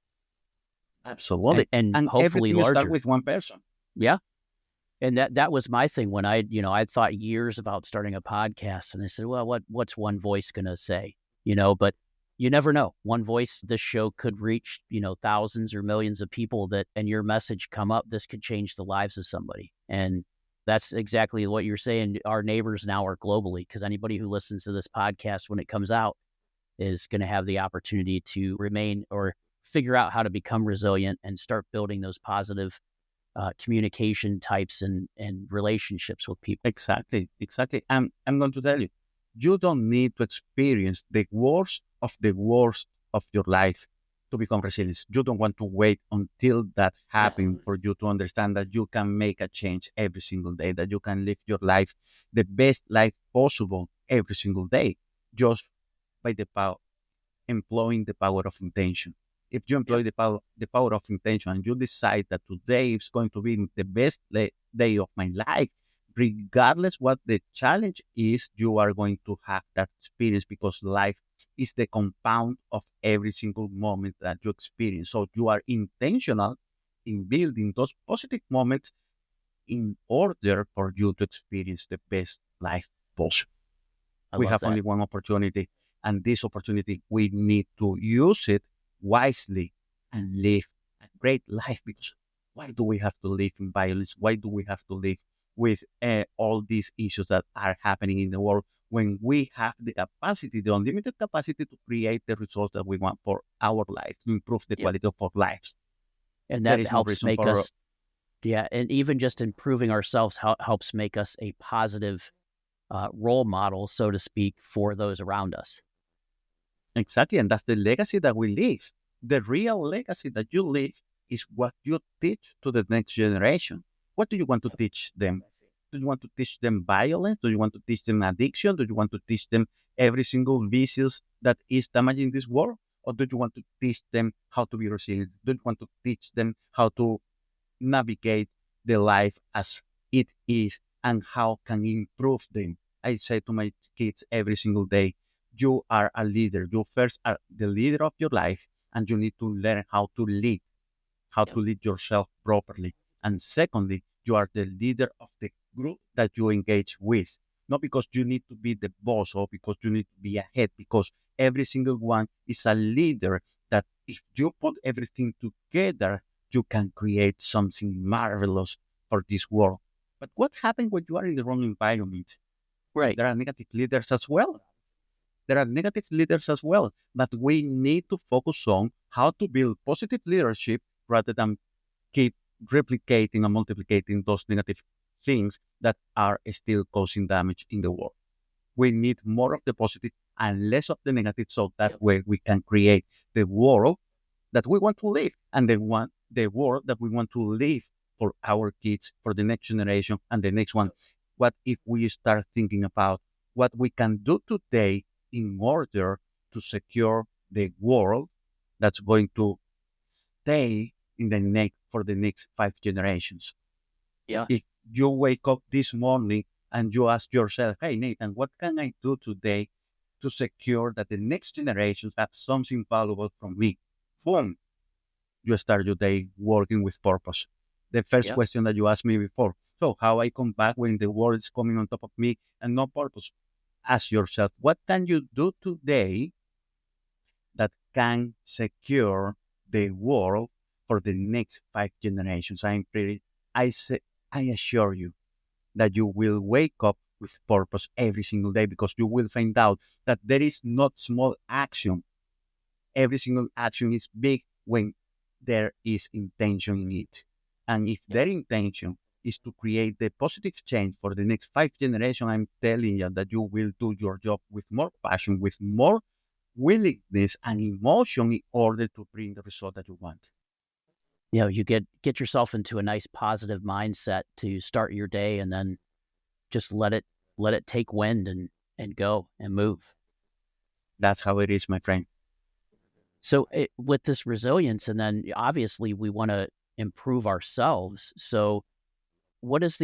Absolutely. and And hopefully everything starts larger. with one person. Yeah. And that was my thing when I thought years about starting a podcast, and I said, well, what's one voice going to say? But you never know. One voice, this show could reach, thousands or millions of people and your message come up. This could change the lives of somebody. And that's exactly what you're saying. Our neighbors now are globally, because anybody who listens to this podcast when it comes out is going to have the opportunity to remain or figure out how to become resilient and start building those positive communication types and relationships with people. Exactly. Exactly. I'm going to tell you, you don't need to experience the worst of your life to become resilient. You don't want to wait until that happens for you to understand that you can make a change every single day, that you can live your life, the best life possible every single day, just by the power, employing the power of intention. If you Yep. employ the power of intention and you decide that today is going to be the best day of my life, regardless what the challenge is, you are going to have that experience because life is the compound of every single moment that you experience. So you are intentional in building those positive moments in order for you to experience the best life possible. I We love have that. only one opportunity, and this opportunity we need to use it wisely and live a great life. Because why do we have to live in violence? Why do we have to live with all these issues that are happening in the world when we have the capacity, the unlimited capacity to create the results that we want for our life, to improve the Yep. quality of our lives? And There that is no helps reason make for us, yeah, and even just improving ourselves helps make us a positive role model, so to speak, for those around us. exactly, and that's the legacy that we leave. The real legacy that you leave is what you teach to the next generation. What do you want to teach them? Do you want to teach them violence? Do you want to teach them addiction? Do you want to teach them every single vicious that is damaging this world? Or do you want to teach them how to be resilient? Do you want to teach them how to navigate the life as it is and how can improve them? I say to my kids every single day, you are a leader. You first are the leader of your life and you need to learn how Yep. to lead yourself properly. And secondly, you are the leader of the group that you engage with. Not because you need to be the boss or because you need to be ahead, because every single one is a leader that if you put everything together, you can create something marvelous for this world. But what happens when you are in the wrong environment? Right. There are negative leaders as well. There are negative leaders as well, but we need to focus on how to build positive leadership rather than keep replicating and multiplicating those negative things that are still causing damage in the world. We need more of the positive and less of the negative so that Yep. way we can create the world that we want to live and the world that we want to live for our kids, for the next generation and the next one. What if we start thinking about what we can do today in order to secure the world that's going to stay in the next 5 generations. Yeah. If you wake up this morning and you ask yourself, hey, Nathan, what can I do today to secure that the next generations have something valuable from me? Boom, you start your day working with purpose. The first Yeah. question that you asked me before, so how I come back when the world is coming on top of me and no purpose? Ask yourself, what can you do today that can secure the world for the next 5 generations? I say, I assure you that you will wake up with purpose every single day, because you will find out that there is not small action. Every single action is big when there is intention in it. And if Yeah. their intention is to create the positive change for the next 5 generations, I'm telling you that you will do your job with more passion, with more willingness and emotion in order to bring the result that you want. You get yourself into a nice positive mindset to start your day, and then just let it take wind and go and move. That's how it is, my friend. So with this resilience, and then obviously we want to improve ourselves. So what is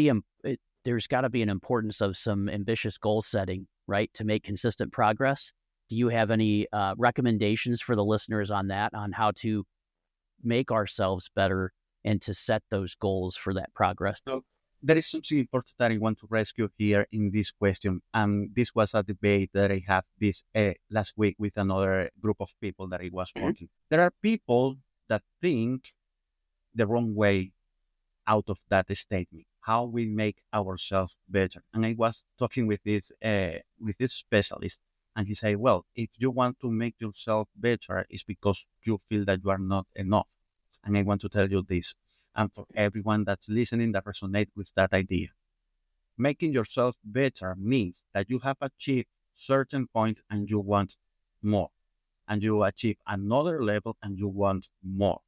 there's got to be an importance of some ambitious goal setting, right, to make consistent progress. Do you have any recommendations for the listeners on that, on how to make ourselves better and to set those goals for that progress? So there is something important that I want to rescue here in this question. This was a debate that I had this last week with another group of people that I was Mhm. working. There are people that think the wrong way out of that statement, how we make ourselves better. And I was talking with this specialist, and he said, well, if you want to make yourself better, it's because you feel that you are not enough. And I want to tell you this, and for everyone that's listening that resonate with that idea, making yourself better means that you have achieved certain point and you want more, and you achieve another level and you want more.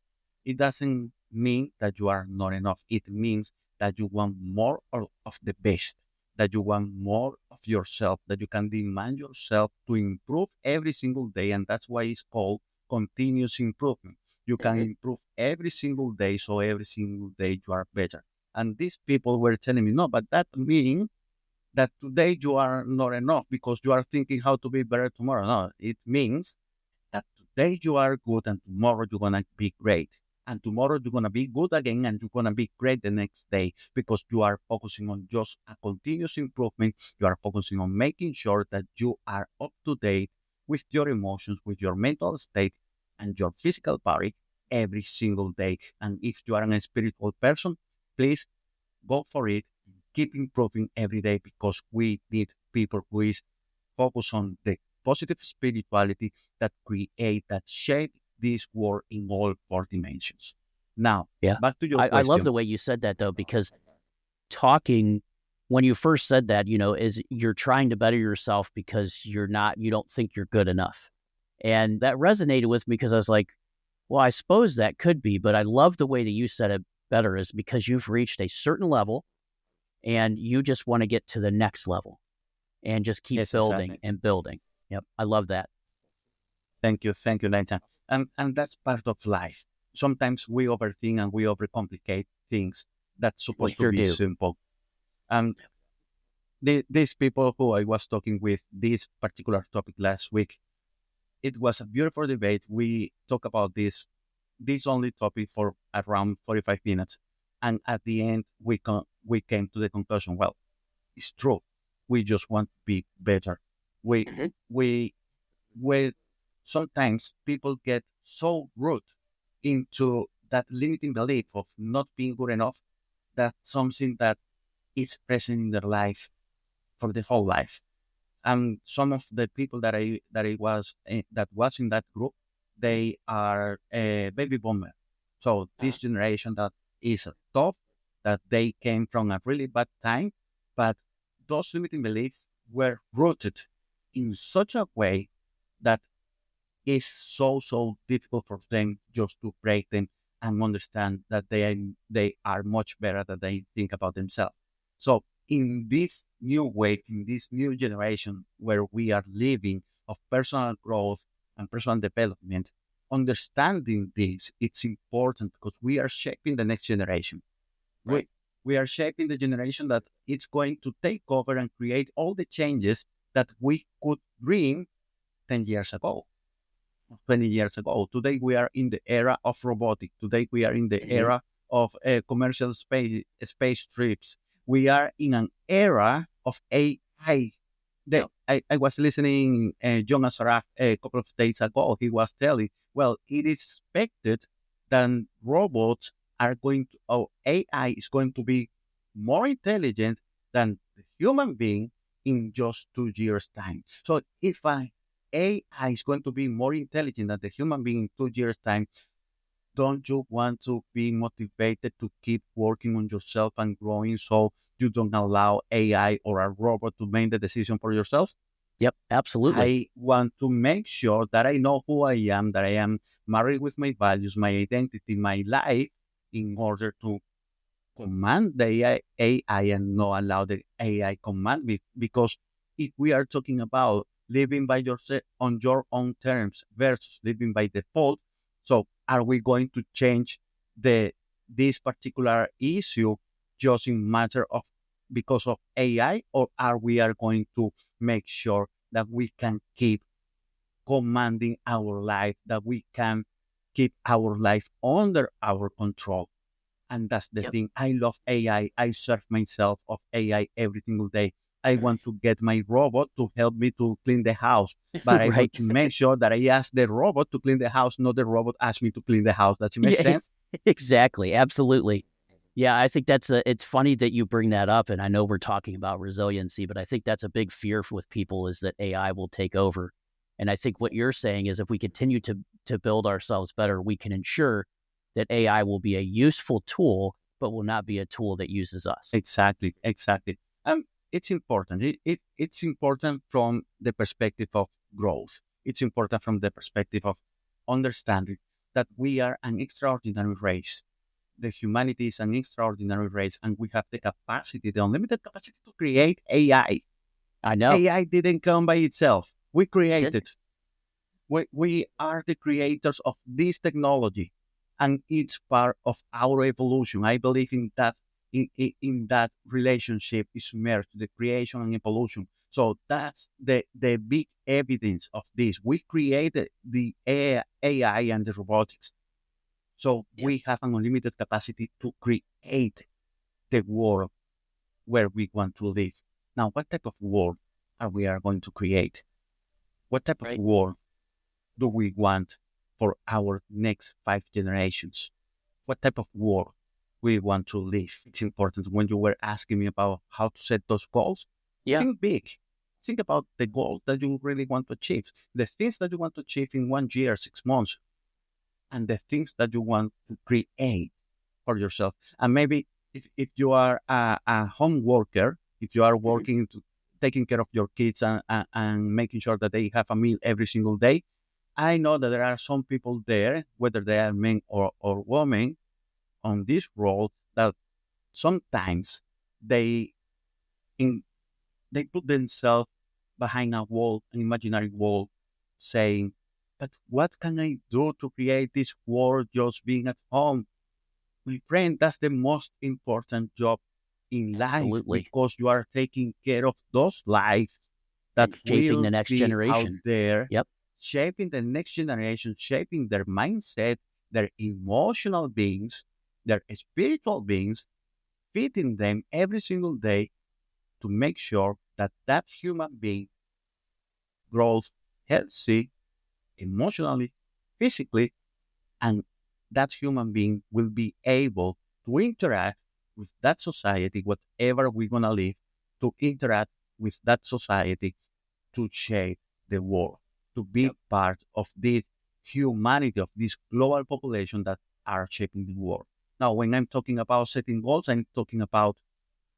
It doesn't mean that you are not enough. It means that you want more of the best, that you want more of yourself, that you can demand yourself to improve every single day. And that's why it's called continuous improvement. You can Mhm. improve every single day, so every single day you are better. And these people were telling me, no, but that means that today you are not enough because you are thinking how to be better tomorrow. No, it means that today you are good and tomorrow you're going to be great. And tomorrow you're going to be good again and you're going to be great the next day, because you are focusing on just a continuous improvement. You are focusing on making sure that you are up to date with your emotions, with your mental state and your physical body every single day. And if you are a spiritual person, please go for it. Keep improving every day, because we need people who is focused on the positive spirituality that create, that shape this world in all 4 dimensions. Now, Yeah. back to your I love question. the way you said that, though, because talking, when you first said that, is you're trying to better yourself because you don't think you're good enough. And that resonated with me because I was like, well, I suppose that could be, but I love the way that you said it better, is because you've reached a certain level and you just want to get to the next level and just keep Yes, building exactly. and building. Yep. I love that. Thank you, Nathan. And that's part of life. Sometimes we overthink and we overcomplicate things that's We supposed to sure be do. simple. And these people who I was talking with this particular topic last week, it was a beautiful debate. We talked about this only topic for around 45 minutes. And at the end, we came to the conclusion, well, it's true. We just want to be better. We, Mhm. we, we, sometimes people get so root into that limiting belief of not being good enough, that something that is present in their life for the whole life. And some of the people that was in that group, they are a baby boomer. So Uh, this generation that is tough, that they came from a really bad time, but those limiting beliefs were rooted in such a way that is so difficult for them just to break them and understand that they are much better than they think about themselves. So in this new wave, in this new generation where we are living, of personal growth and personal development, understanding this, it's important because we are shaping the next generation. Right. We are shaping the generation that it's going to take over and create all the changes that we could dream 10 years ago, 20 years ago. Today, we are in the era of robotics. Today, we are in the Mhm. era of commercial space trips. We are in an era of AI. Yep. I was listening John Assaraf a couple of days ago. He was telling, well, it is expected that robots are going to, or AI is going to be more intelligent than the human being in just 2 years' time. So if AI is going to be more intelligent than the human being in 2 years' time, don't you want to be motivated to keep working on yourself and growing so you don't allow AI or a robot to make the decision for yourself? Yep. Absolutely. I want to make sure that I know who I am, that I am married with my values, my identity, my life, in order to command the AI and not allow the AI command me. Because if we are talking about living by yourself on your own terms versus living by default, so are we going to change the this particular issue just in matter of because of AI, or are we are going to make sure that we can keep commanding our life, that we can keep our life under our control? And that's the Yep. thing. I love AI. I serve myself of AI every single day. I want to get my robot to help me to clean the house, but I want Right. to make sure that I ask the robot to clean the house, not the robot ask me to clean the house. Does it make Yeah. sense? Exactly. Absolutely. Yeah, I think it's funny that you bring that up. And I know we're talking about resiliency, but I think that's a big fear with people is that AI will take over. And I think what you're saying is if we continue to build ourselves better, we can ensure that AI will be a useful tool, but will not be a tool that uses us. Exactly, exactly. It's important. It's important from the perspective of growth. It's important from the perspective of understanding that we are an extraordinary race. The humanity is an extraordinary race, and we have the capacity, the unlimited capacity to create AI. I know. AI didn't come by itself. We It didn't. created. We are the creators of this technology, and it's part of our evolution. I believe in that. In that relationship is merged the creation and evolution. So that's the big evidence of this. We created the AI and the robotics. So Yep. we have an unlimited capacity to create the world where we want to live. Now, what type of world are we are going to create? What type of Right. world do we want for our next 5 generations? What type of world we want to live? It's important. When you were asking me about how to set those goals, Yeah. think big. Think about the goal that you really want to achieve, the things that you want to achieve in 1 year, 6 months, and the things that you want to create for yourself. And maybe if you are a home worker, if you are Mhm. working to taking care of your kids and making sure that they have a meal every single day, I know that there are some people there, whether they are men or women, on this role that sometimes they in they put themselves behind a wall, an imaginary wall, saying, "But what can I do to create this world just being at home?" My friend, that's the most important job in life Absolutely. because you are taking care of those lives that And shaping will the next be out generation. there, Yep. shaping the next generation, shaping their mindset, their emotional beings, their spiritual beings, feeding them every single day to make sure that that human being grows healthy emotionally, physically, and that human being will be able to interact with that society, whatever we're going to live, to interact with that society to shape the world, to be Yep. part of this humanity, of this global population that are shaping the world. Now, when I'm talking about setting goals, I'm talking about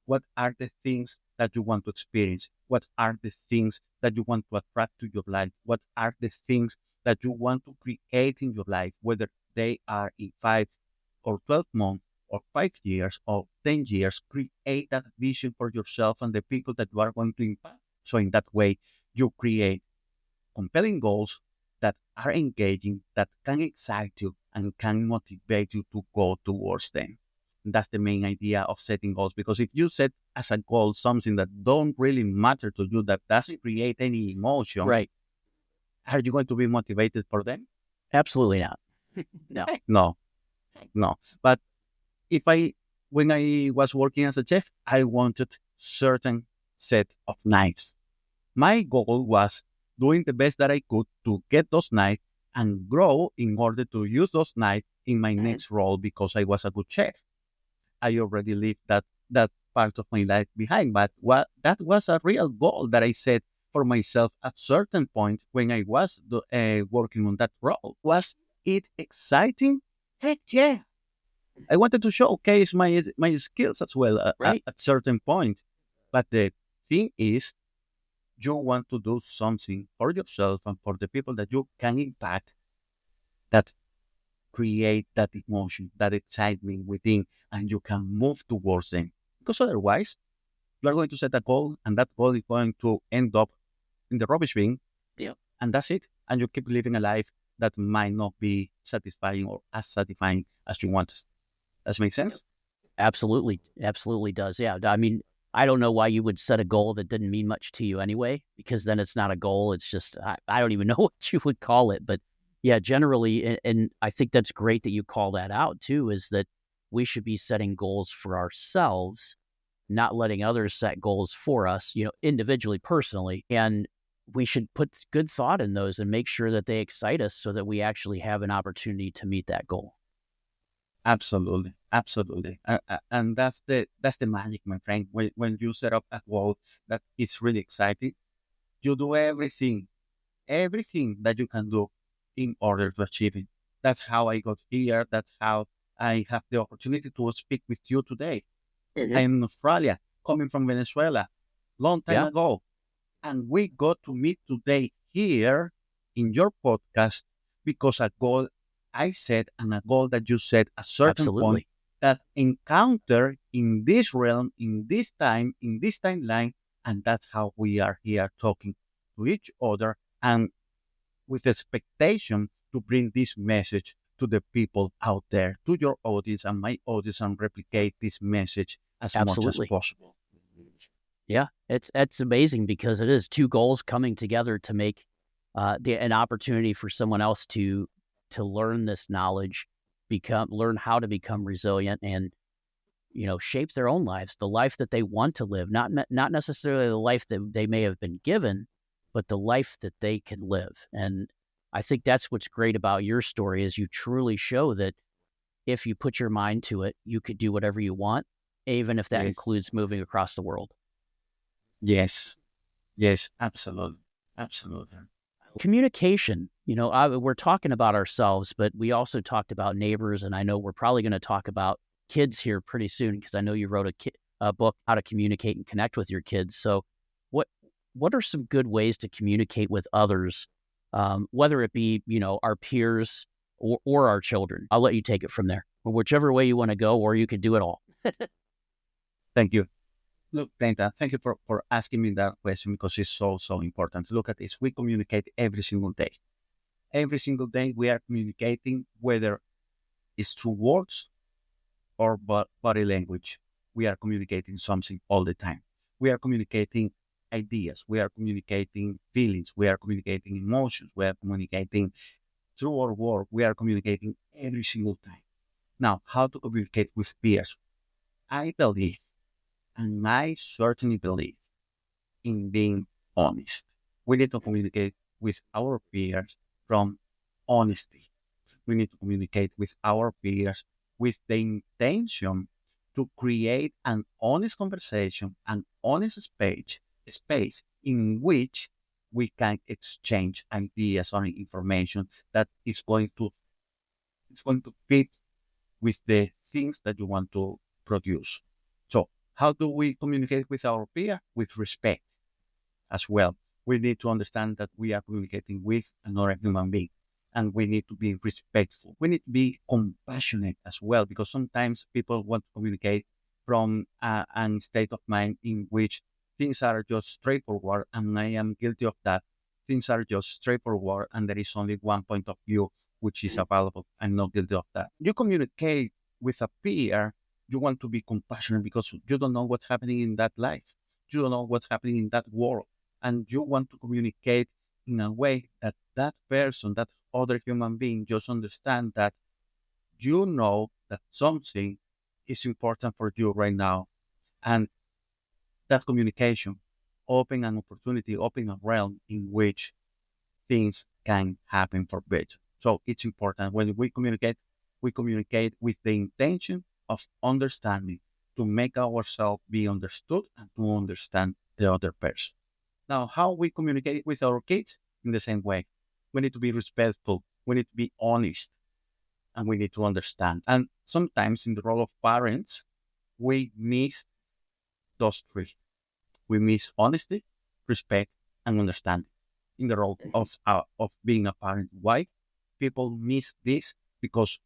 what are the things that you want to experience? What are the things that you want to attract to your life? What are the things that you want to create in your life, whether they are in 5 or 12 months or 5 years or 10 years? Create that vision for yourself and the people that you are going to impact. So in that way, you create compelling goals that are engaging, that can excite you and can motivate you to go towards them. That's the main idea of setting goals, because if you set as a goal something that don't really matter to you, that doesn't create any emotion, Right. are you going to be motivated for them? Absolutely not. No. No, no. But when I was working as a chef, I wanted certain set of knives. My goal was doing the best that I could to get those knives and grow in order to use those knives in my next role, because I was a good chef. I already left that part of my life behind, but that was a real goal that I set for myself at certain point when I was working on that role. Was it exciting? Heck yeah! I wanted to showcase my skills as well Right. at certain point. But the thing is, you want to do something for yourself and for the people that you can impact, that create that emotion, that excitement within, and you can move towards them. Because otherwise, you are going to set a goal, and that goal is going to end up in the rubbish bin, Yeah. and that's it. And you keep living a life that might not be satisfying or as satisfying as you want. Does it make sense? Absolutely. Absolutely does. Yeah. I mean, I don't know why you would set a goal that didn't mean much to you anyway, because then it's not a goal. It's just, I don't even know what you would call it. But yeah, generally, and I think that's great that you call that out too, is that we should be setting goals for ourselves, not letting others set goals for us, individually, personally. And we should put good thought in those and make sure that they excite us so that we actually have an opportunity to meet that goal. Absolutely, absolutely, and that's the magic, my friend. When you set up a goal that is really exciting, you do everything that you can do in order to achieve it. That's how I got here. That's how I have the opportunity to speak with you today. Mhm. I'm in Australia, coming from Venezuela, long time Yeah, ago, and we got to meet today here in your podcast because a goal I set and a goal that you set a certain point absolutely. that encounter in this realm, in this time, in this timeline, and that's how we are here talking to each other and with expectation to bring this message to the people out there, to your audience and my audience, and replicate this message as much as Absolutely. possible. Yeah, it's amazing because it is two goals coming together to make an opportunity for someone else to learn this knowledge, learn how to become resilient, and shape their own lives, the life that they want to live, not necessarily the life that they may have been given, but the life that they can live. And I think that's what's great about your story is you truly show that if you put your mind to it, you could do whatever you want, even if that Yes, includes moving across the world. yes, yes, absolutely, absolutely. Communication, we're talking about ourselves, but we also talked about neighbors, and I know we're probably going to talk about kids here pretty soon because I know you wrote a book, How to Communicate and Connect with Your Kids. So what what are some good ways to communicate with others, whether it be, our peers or our children? I'll let you take it from there, or whichever way you want to go, or you could do it all. Thank you. Look, Brenda, thank you for asking me that question because it's so, so important. Look at this. We communicate every single day. Every single day we are communicating, whether it's through words or body language. We are communicating something all the time. We are communicating ideas. We are communicating feelings. We are communicating emotions. We are communicating through our work. We are communicating every single time. Now, how to communicate with peers? I believe, and I certainly believe, in being honest. We need to communicate with our peers from honesty. We need to communicate with our peers with the intention to create an honest conversation, an honest space in which we can exchange ideas or information that is going to fit with the things that you want to produce. So, how do we communicate with our peer? With respect as well. We need to understand that we are communicating with another human being and we need to be respectful. We need to be compassionate as well because sometimes people want to communicate from an state of mind in which things are just straightforward, and I am guilty of that. things are just straightforward and there is only one point of view which is available. I'm not guilty of that. You communicate with a peer, you want to be compassionate because you don't know what's happening in that life. You don't know what's happening in that world. And you want to communicate in a way that that person, that other human being, just understand that you know that something is important for you right now. And that communication open an opportunity, open a realm in which things can happen for better. So it's important when we communicate with the intention of understanding to make ourselves be understood and to understand the other person. Now, how we communicate with our kids in the same way. We need to be respectful. We need to be honest and we need to understand. And sometimes in the role of parents, we miss those three. We miss honesty, respect, and understanding in the role of being a parent. Why? People miss this because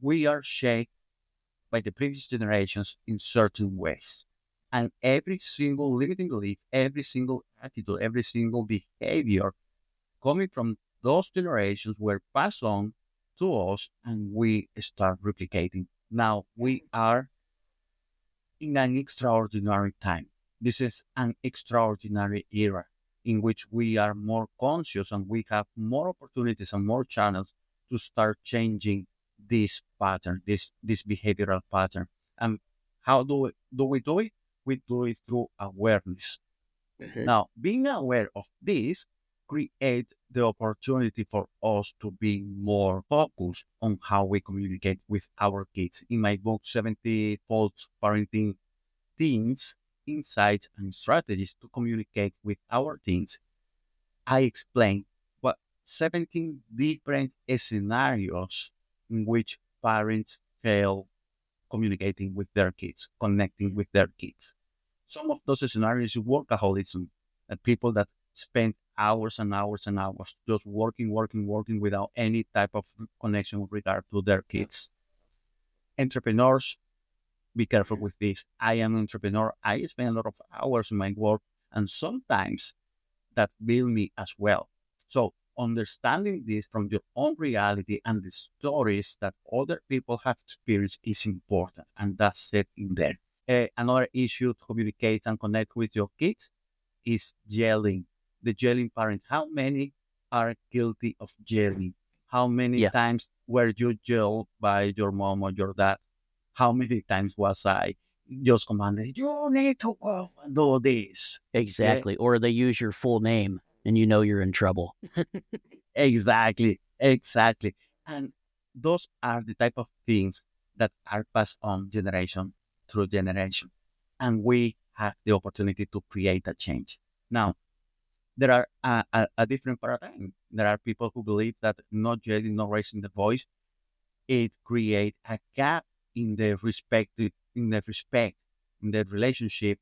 we are shaped by the previous generations in certain ways. And every single limiting belief, every single attitude, every single behavior coming from those generations were passed on to us and we start replicating. Now we are in an extraordinary time. This is an extraordinary era in which we are more conscious and we have more opportunities and more channels to start changing this pattern, this behavioral pattern. And how do we do it? We do it through awareness. Mhm. Now, being aware of this create the opportunity for us to be more focused on how we communicate with our kids. In my book, 70 Faults Parenting Teens, Insights and Strategies to Communicate with Our Teens, I explain what 17 different scenarios in which parents fail communicating with their kids, connecting with their kids. Some of those scenarios is workaholism, and people that spend hours and hours and hours just working without any type of connection with regard to their kids. Entrepreneurs, be careful with this. I am an entrepreneur. I spend a lot of hours in my work, and sometimes that build me as well. So understanding this from your own reality and the stories that other people have experienced is important, and that's it in there. Another issue to communicate and connect with your kids is yelling. The yelling parent. How many are guilty of yelling? How many Yeah, times were you yelled by your mom or your dad? How many times was I just commanded, you need to go and do this? Yeah, exactly. Or they use your full name and you know you're in trouble. exactly. And those are the type of things that are passed on generation through generation. And we have the opportunity to create a change. Now, there are a different paradigm. There are people who believe that not yelling, not raising the voice, it creates a gap in the respect, in the relationship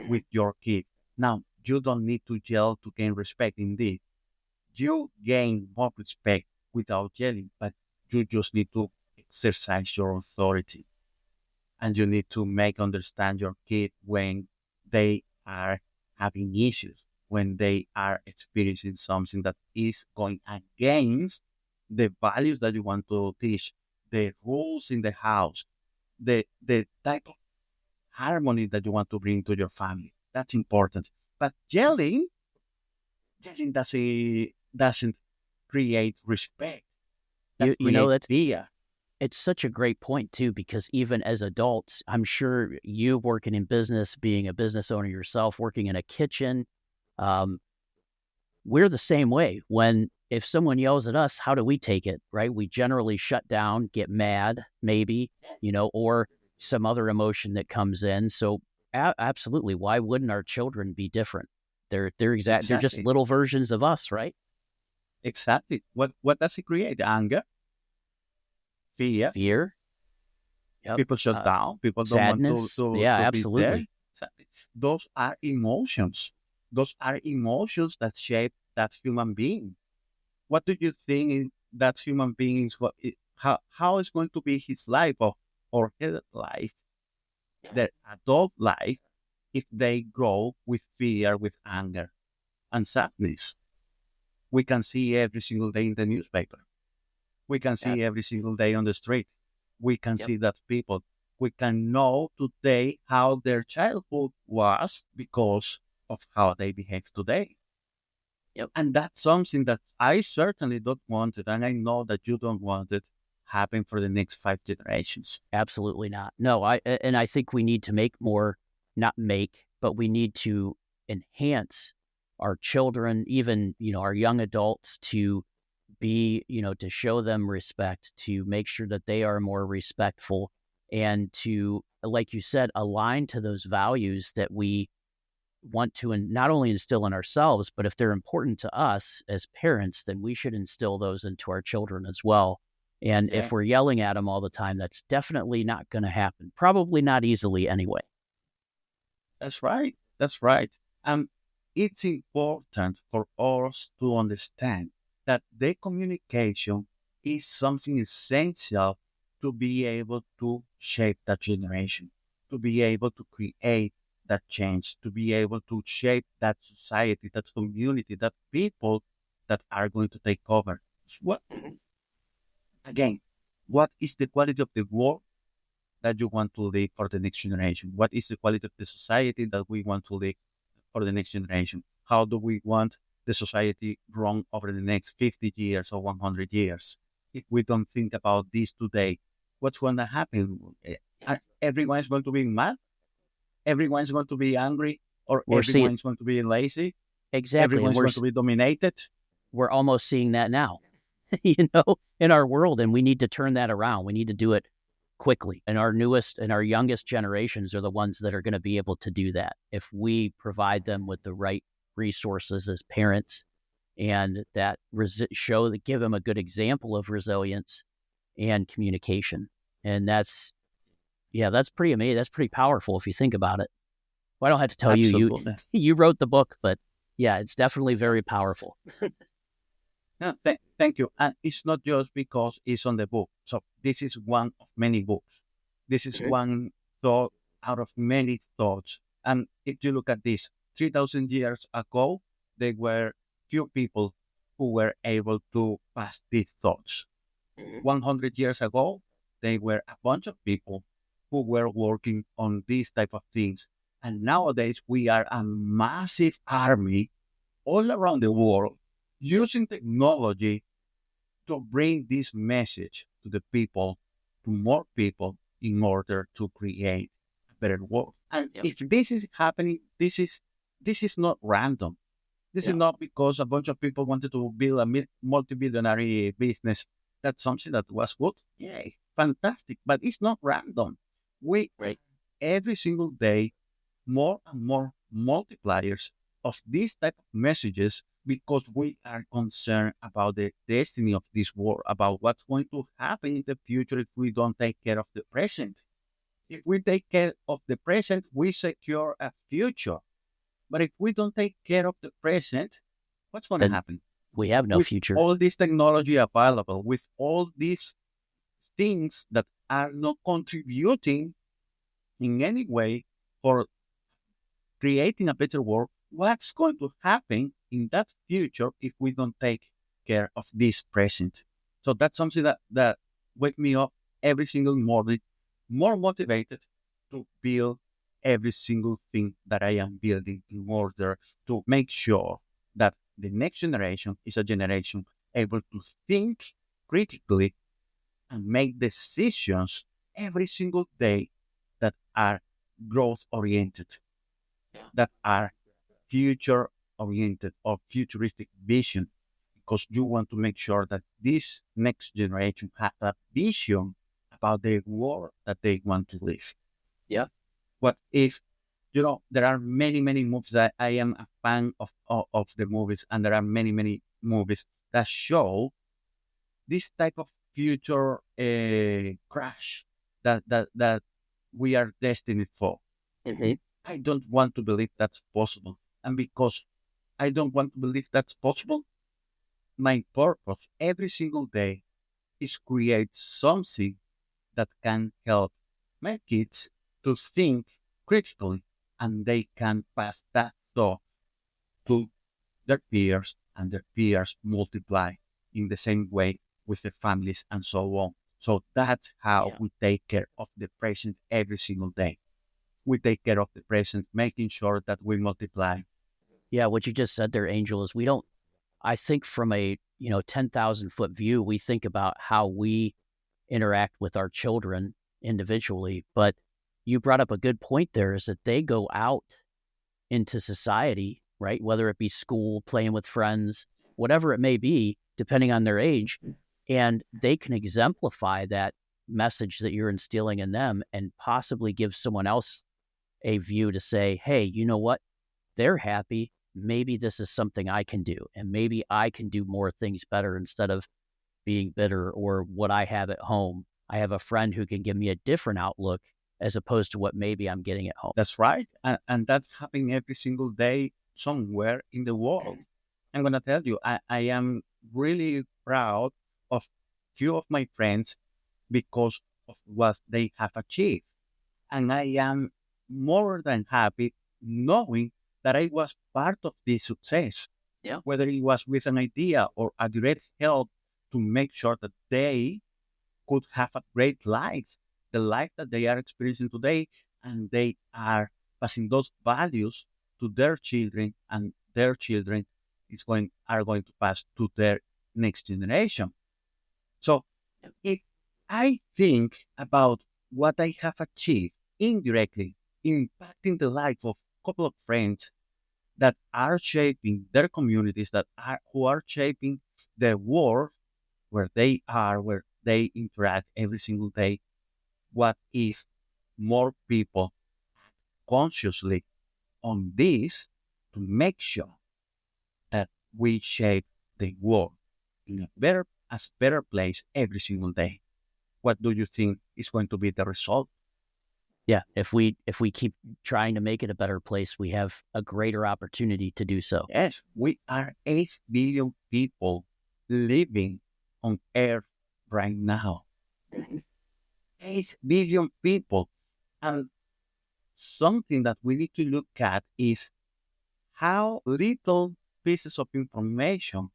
with your kid. Now, you don't need to yell to gain respect. Indeed, you gain more respect without yelling, but you just need to exercise your authority and you need to make understand your kid when they are having issues, when they are experiencing something that is going against the values that you want to teach, the rules in the house, the type of harmony that you want to bring to your family. That's important. But yelling doesn't create respect. That You know, creates that's fear. it's such a great point too, because even as adults, I'm sure you working in business, being a business owner yourself, working in a kitchen, um, we're the same way. When if someone yells at us, how do we take it? Right? We generally shut down, get mad, maybe, or some other emotion that comes in. So absolutely, why wouldn't our children be different? They're just Exactly. little versions of us, right? Exactly. What does it create? Anger, fear. Fear, yep, People shut down. People don't want to sadness, yeah, to be there. absolutely. Exactly. Those are emotions. Those are emotions that shape that human being. What do you think that human being is? How is going to be his life or her life, their adult life, if they grow with fear, with anger and sadness? we can see every single day in the newspaper. We can see every single day on the street. We can Yep. see that people, we can know today how their childhood was because of how they behave today. Yep. And that's something that I certainly don't want it, and I know that you don't want it happen for the next 5 generations. Absolutely not. No, I think we need to make more, not make, but we need to enhance our children, even, our young adults, to be, to show them respect, to make sure that they are more respectful, and to, like you said, align to those values that we want to not only instill in ourselves, but if they're important to us as parents, then we should instill those into our children as well. And Yeah, if we're yelling at them all the time, that's definitely not going to happen. Probably not easily anyway. that's right. That's right. And it's important for us to understand that the communication is something essential to be able to shape that generation, to be able to create that change, to be able to shape that society, that community, that people that are going to take over. What again? What is the quality of the world that you want to leave for the next generation? What is the quality of the society that we want to leave for the next generation? How do we want the society run over the next 50 years or 100 years? If we don't think about this today, what's going to happen? Everyone's going to be mad. Everyone's going to be angry, or We're seeing everyone's going to be lazy. exactly, and Everyone's going to be dominated. we're almost seeing that now, in our world, and we need to turn that around. We need to do it quickly. And our newest and our youngest generations are the ones that are going to be able to do that if we provide them with the right resources as parents, and that give them a good example of resilience and communication. And that's pretty amazing. That's pretty powerful if you think about it. Well, I don't have to tell you, Absolutely. you wrote the book, but yeah, it's definitely very powerful. No, thank you. And it's not just because it's on the book. So this is one of many books. This is one thought out of many thoughts. And if you look at this, 3,000 years ago, there were few people who were able to pass these thoughts. 100 years ago, there were a bunch of people who were working on these type of things. And nowadays, we are a massive army all around the world using technology to bring this message to the people, to more people, in order to create a better world. And if this is happening, this is not random. This is not because a bunch of people wanted to build a multi-billionaire business. That's something that was good. Yay, fantastic. But it's not random. We every single day more and more multipliers of these type of messages because we are concerned about the destiny of this world, about what's going to happen in the future if we don't take care of the present. If we take care of the present, we secure a future. But if we don't take care of the present, what's going to Then happen? we have no With future. all this technology available, with all these things that are not contributing in any way for creating a better world, what's going to happen in that future if we don't take care of this present? So that's something that wake me up every single morning, more motivated to build every single thing that I am building in order to make sure that the next generation is a generation able to think critically and make decisions every single day that are growth oriented, that are future oriented or futuristic vision, because you want to make sure that this next generation has a vision about the world that they want to live. Yeah. What if, there are many, many movies that I am a fan of the movies, and there are many, many movies that show this type of future crash that we are destined for. I don't want to believe that's possible. And because I don't want to believe that's possible, my purpose every single day is create something that can help my kids to think critically, and they can pass that thought to their peers and their peers multiply in the same way with their families and so on. So that's how we take care of the present every single day. We take care of the present, making sure that we multiply. Yeah, what you just said there, Angel, is I think from a 10,000 foot view, we think about how we interact with our children individually. But you brought up a good point there, is that they go out into society, right? Whether it be school, playing with friends, whatever it may be, depending on their age. And they can exemplify that message that you're instilling in them and possibly give someone else a view to say, hey, you know what? They're happy. Maybe this is something I can do. And maybe I can do more things better instead of being bitter or what I have at home. I have a friend who can give me a different outlook as opposed to what maybe I'm getting at home. That's right. And that's happening every single day somewhere in the world. I'm going to tell you, I am really proud of few of my friends because of what they have achieved. And I am more than happy knowing that I was part of this success. Yeah. Whether it was with an idea or a direct help to make sure that they could have a great life, the life that they are experiencing today, and they are passing those values to their children, and their children are going to pass to their next generation. So if I think about what I have achieved indirectly, impacting the life of a couple of friends that are shaping their communities, who are shaping the world where they are, where they interact every single day, what if more people consciously on this to make sure that we shape the world in a better place every single day? What do you think is going to be the result? Yeah, if we keep trying to make it a better place, we have a greater opportunity to do so. Yes, we are 8 billion people living on Earth right now. 8 billion people. And something that we need to look at is how little pieces of information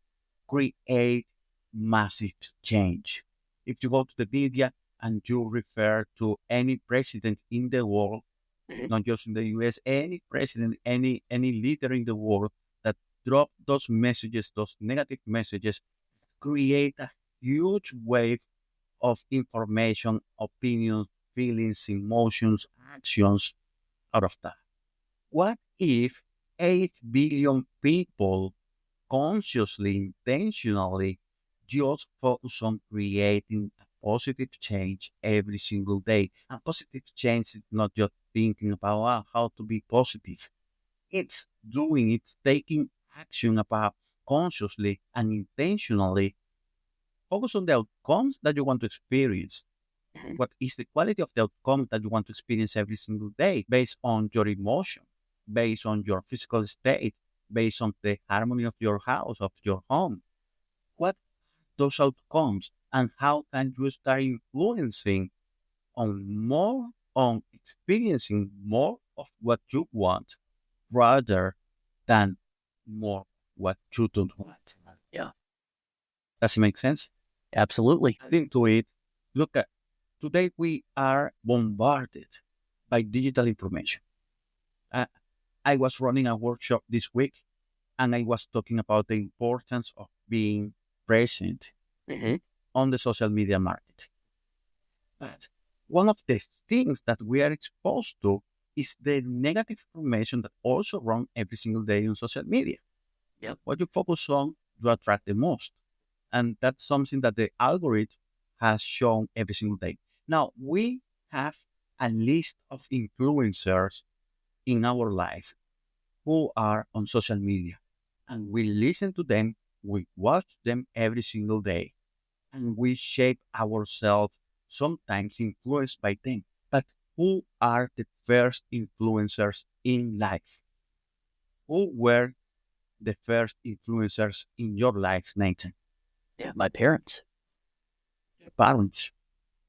create massive change. If you go to the media and you refer to any president in the world, not just in the US, any president, any leader in the world that drop those messages, those negative messages, create a huge wave of information, opinions, feelings, emotions, actions out of that. What if 8 billion people consciously, intentionally just focus on creating a positive change every single day? And positive change is not just thinking about how to be positive. It's taking action about consciously and intentionally focus on the outcomes that you want to experience. What is the quality of the outcome that you want to experience every single day based on your emotion, based on your physical state, based on the harmony of your house, of your home? What those outcomes and how can you start influencing on experiencing more of what you want rather than more what you don't want? Yeah, Does it make sense? absolutely. Adding to it, look at today we are bombarded by digital information. Uh, I was running a workshop this week and I was talking about the importance of being present on the social media market. But one of the things that we are exposed to is the negative information that also run every single day on social media. Yep. What you focus on, you attract the most. And that's something that the algorithm has shown every single day. Now, we have a list of influencers in our life who are on social media. And we listen to them, we watch them every single day, and we shape ourselves, sometimes influenced by them. But who are the first influencers in life? Who were the first influencers in your life, Nathan? Yeah, my parents. Parents.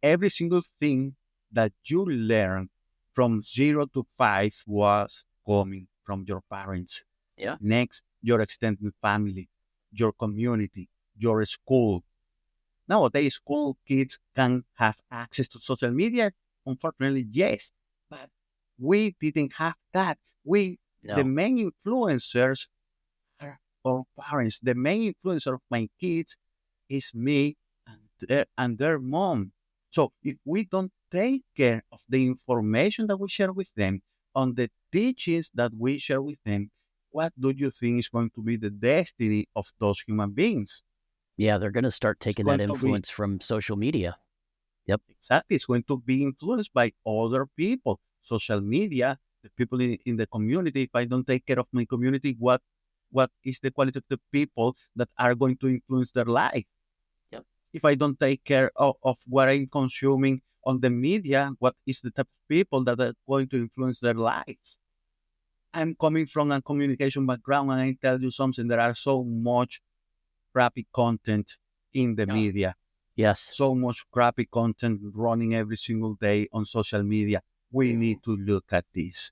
Every single thing that you learned from 0 to 5 was coming from your parents. Yeah. Next, your extended family. your community, your school. Nowadays, school kids can have access to social media. Unfortunately, yes, but we didn't have that. The No. main influencers are our parents. The main influencer of my kids is me and their mom. So if we don't take care of the information that we share with them, on the teachings that we share with them, what do you think is going to be the destiny of those human beings? Yeah, they're going to start It's taking that going to be influence from social media. Yep. exactly. It's going to be influenced by other people, social media, the people in the community. If I don't take care of my community, what is the quality of the people that are going to influence their life? Yep. If I don't take care of what I'm consuming on the media, what is the type of people that are going to influence their lives? I'm coming from a communication background, and I tell you something. There are so much crappy content in the Yeah. media, Yes. so much crappy content running every single day on social media. We need to look at this.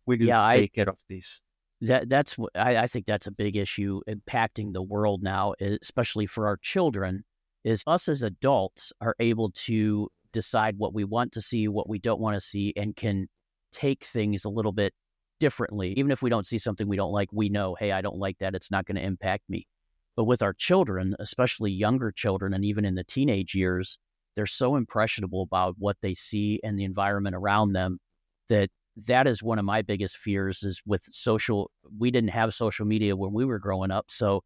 We need Yeah, to take care of this. I think that's a big issue impacting the world now, especially for our children, is us as adults are able to decide what we want to see, what we don't want to see, and can take things a little bit differently. Even if we don't see something we don't like, we know, hey, I don't like that. It's not going to impact me. But with our children, especially younger children, and even in the teenage years, they're so impressionable about what they see and the environment around them that is one of my biggest fears is with we didn't have social media when we were growing up. So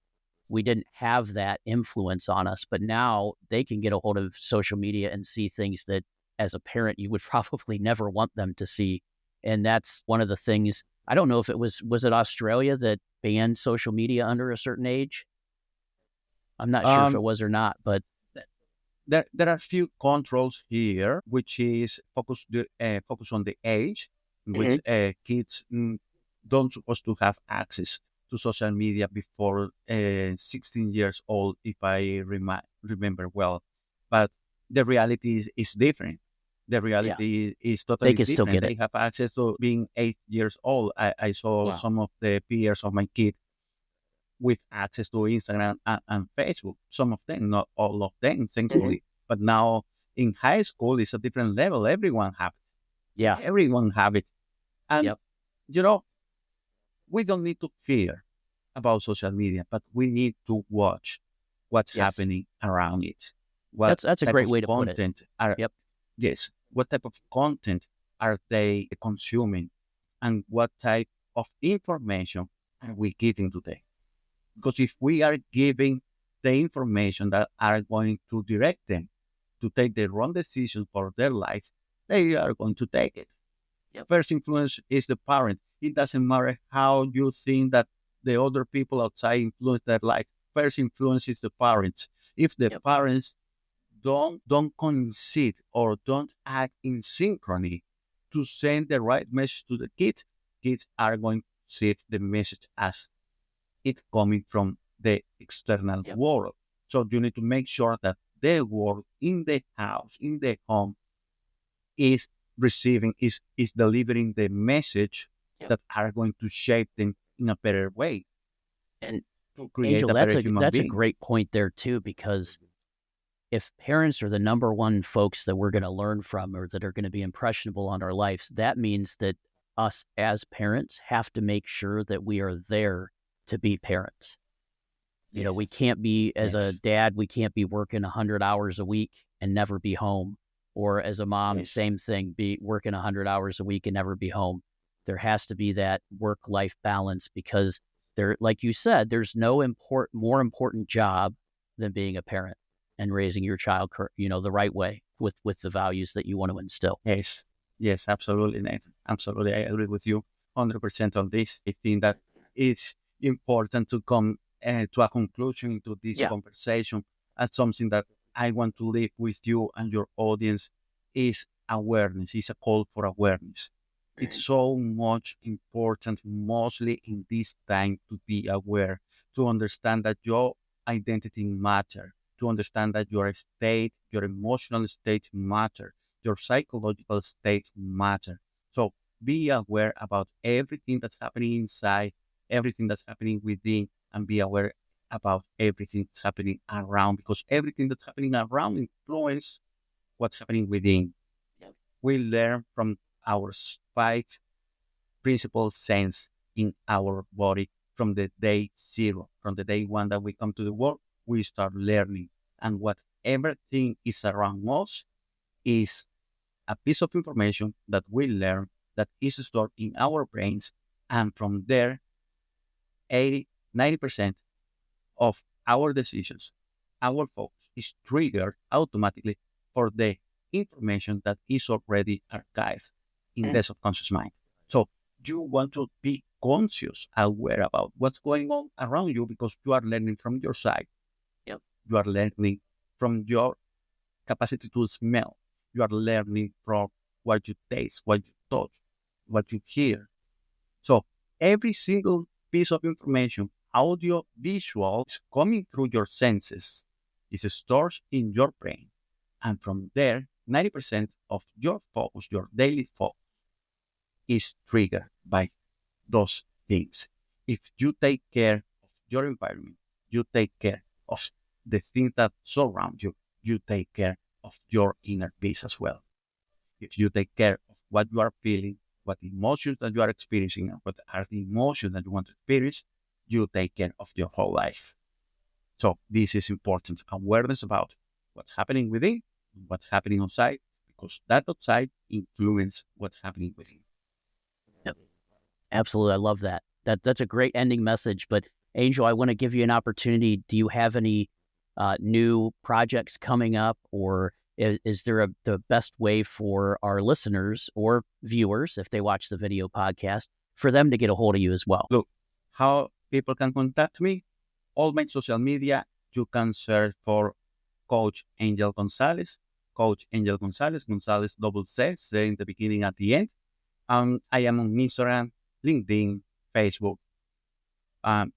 we didn't have that influence on us, but now they can get a hold of social media and see things that as a parent, you would probably never want them to see. And that's one of the things. I don't know if was it Australia that banned social media under a certain age? I'm not sure if it Um, was or not, but there are few controls here, which is focus on the age in which Mhm. kids don't supposed to have access to social media before 16 years old, if I remember well. But the reality is different. The Yeah, reality is they totally can still different. get it. They have access to being 8 years old. I saw Wow. some of the peers of my kid with access to Instagram and Facebook. Some of them, not all of them, Mhm. thankfully. But now in high school, it's a different level. Everyone have it. Yeah. Everyone have it. And, Yep. you know, we don't need to fear about social media, but we need to watch what's Yes. happening around it. What That's a type great of way to put it. content are, Yep. yes, what type of content are they consuming? And what type of information are we giving to them? Because if we are giving the information that are going to direct them to take the wrong decision for their life, they are going to take it. Yep. First influence is the parent. It doesn't matter how you think that the other people outside influence their life. First influence is the parents. If the Yep. parents don't coincide or don't act in synchrony to send the right message to the kids, kids are going to see the message as it coming from the external Yep. world. So you need to make sure that the world in the house, in the home, is is delivering the message Yep. that are going to shape them in a better way And to create Angel, a better human that's a being. great point there too, because if parents are the number one folks that we're going to learn from or that are going to be impressionable on our lives, that means that us as parents have to make sure that we are there to be parents. You know, we Yes. can't be, as a Yes. dad, we can't be working 100 hours a week and never be home. Or as a mom, Yes. same thing, be working 100 hours a week and never be home. There has to be that work-life balance because there, like you said, there's no more important job than being a parent and raising your child, the right way with the values that you want to instill. Yes. Yes. Absolutely, Nathan. Absolutely. I agree with you 100% on this. I think that it's important to come to a conclusion to this Yeah. conversation as something that I want to leave with you and your audience is awareness. It's a call for awareness. It's Mhm. so much important, mostly in this time, to be aware, to understand that your identity matter, to understand that your state, your emotional state matter, your psychological state matter. So be aware about everything that's happening inside, everything that's happening within, and be aware about everything that's happening around, because everything that's happening around influence what's happening within. We learn from our five principal sense in our body from the day zero, from the day one that we come to the world. We start learning, and whatever thing is around us is a piece of information that we learn that is stored in our brains. And from there, 80, 90% of our decisions, our focus is triggered automatically for the information that is already archived in the subconscious mind. So you want to be conscious, aware about what's going on around you, because you are learning from your side. Yep. You are learning from your capacity to smell. You are learning from what you taste, what you touch, what you hear. So every single piece of information, audio, visual, is coming through your senses, is stored in your brain. And from there, 90% of your focus, your daily focus, is triggered by those things. If you take care of your environment, you take care of the things that surround you, you take care of your inner peace as well. If you take care of what you are feeling, what emotions that you are experiencing, and what are the emotions that you want to experience, you take care of your whole life. So this is important. Awareness about what's happening within, what's happening outside, because that outside influences what's happening within. Yep. Absolutely. I love that. That's a great ending message. But Angel, I want to give you an opportunity. Do you have any new projects coming up, or is there the best way for our listeners or viewers, if they watch the video podcast, for them to get a hold of you as well? Look, how people can contact me, all my social media, you can search for Coach Angel Gonzalez, Gonzalez double Z, in the beginning at the end. I am on Instagram, LinkedIn, Facebook.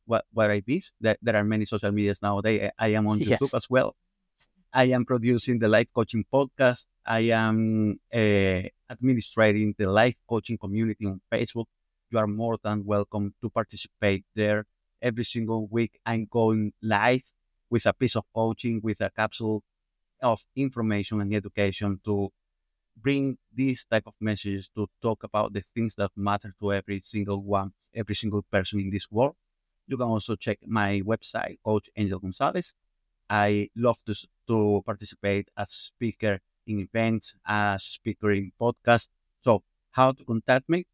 What I miss, that there are many social medias nowadays. I am on YouTube as well. I am producing the life coaching podcast. I am administrating the life coaching community on Facebook. You are more than welcome to participate there. Every single week, I'm going live with a piece of coaching, with a capsule of information and education to bring these type of messages, to talk about the things that matter to every single one, every single person in this world. You can also check my website, Coach Angel Gonzalez. I love to participate as speaker in events, as speaker in podcasts. So how to contact me?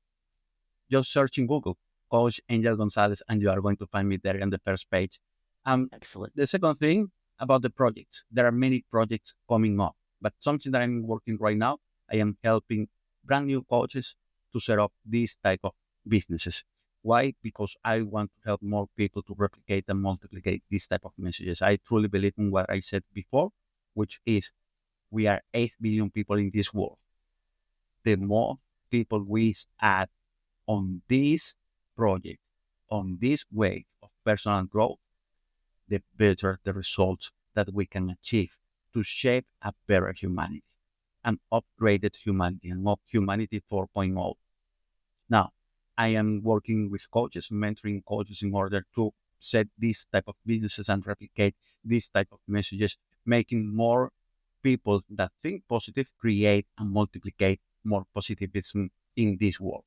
Just search in Google, Coach Angel Gonzalez, and you are going to find me there on the first page. Excellent. The second thing about the projects, there are many projects coming up, but something that I'm working right now, I am helping brand new coaches to set up these type of businesses. Why? Because I want to help more people to replicate and multiply these type of messages. I truly believe in what I said before, which is we are 8 billion people in this world. The more people we add on this project, on this wave of personal growth, the better the results that we can achieve to shape a better humanity, an upgraded humanity, and humanity 4.0. Now, I am working with coaches, mentoring coaches in order to set these type of businesses and replicate these type of messages, making more people that think positive create and multiply more positivism in this world.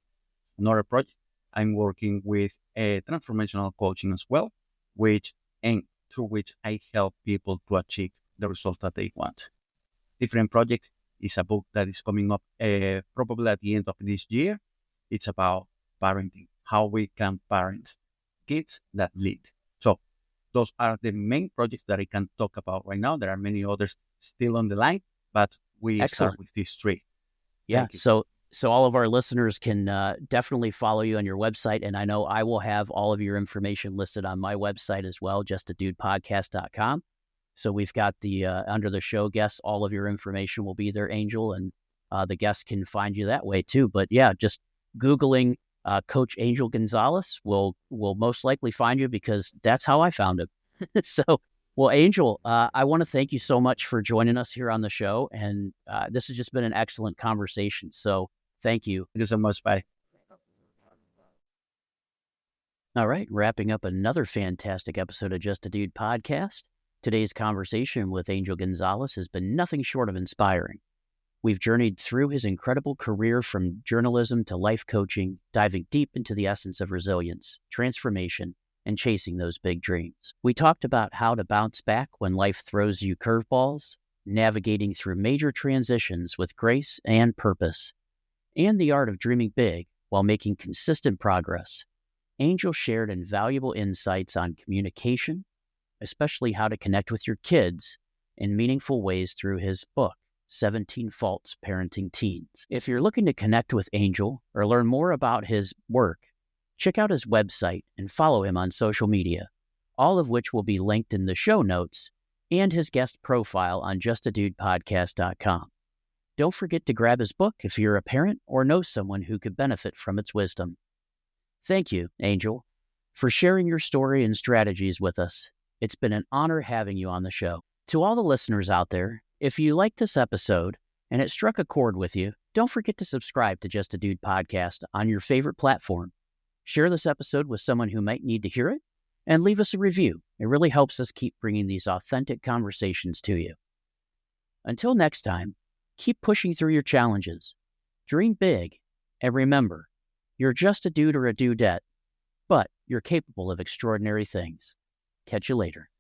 Another project, I'm working with a transformational coaching as well, through which I help people to achieve the results that they want. Different project is a book that is coming up probably at the end of this year. It's about parenting, how we can parent kids that lead. So those are the main projects that I can talk about right now. There are many others still on the line, but we start with these three. Yeah. So all of our listeners can definitely follow you on your website. And I know I will have all of your information listed on my website as well, justadudepodcast.com. So we've got the under the show guests, all of your information will be there, Angel, and the guests can find you that way too. But yeah, just Googling Coach Angel Gonzalez will most likely find you, because that's how I found him. So, well, Angel, I want to thank you so much for joining us here on the show. And this has just been an excellent conversation. So thank you. Thank you so much. Bye. All right, wrapping up another fantastic episode of Just a Dude podcast. Today's conversation with Angel Gonzalez has been nothing short of inspiring. We've journeyed through his incredible career from journalism to life coaching, diving deep into the essence of resilience, transformation, and chasing those big dreams. We talked about how to bounce back when life throws you curveballs, navigating through major transitions with grace and purpose, and the art of dreaming big while making consistent progress. Angel shared invaluable insights on communication, especially how to connect with your kids in meaningful ways through his book, 17 Faults Parenting Teens. If you're looking to connect with Angel or learn more about his work, check out his website and follow him on social media, all of which will be linked in the show notes and his guest profile on justadudepodcast.com. Don't forget to grab his book if you're a parent or know someone who could benefit from its wisdom. Thank you, Angel, for sharing your story and strategies with us. It's been an honor having you on the show. To all the listeners out there, if you liked this episode and it struck a chord with you, don't forget to subscribe to Just a Dude podcast on your favorite platform. Share this episode with someone who might need to hear it, and leave us a review. It really helps us keep bringing these authentic conversations to you. Until next time, keep pushing through your challenges. Dream big, and remember, you're just a dude or a dudette, but you're capable of extraordinary things. Catch you later.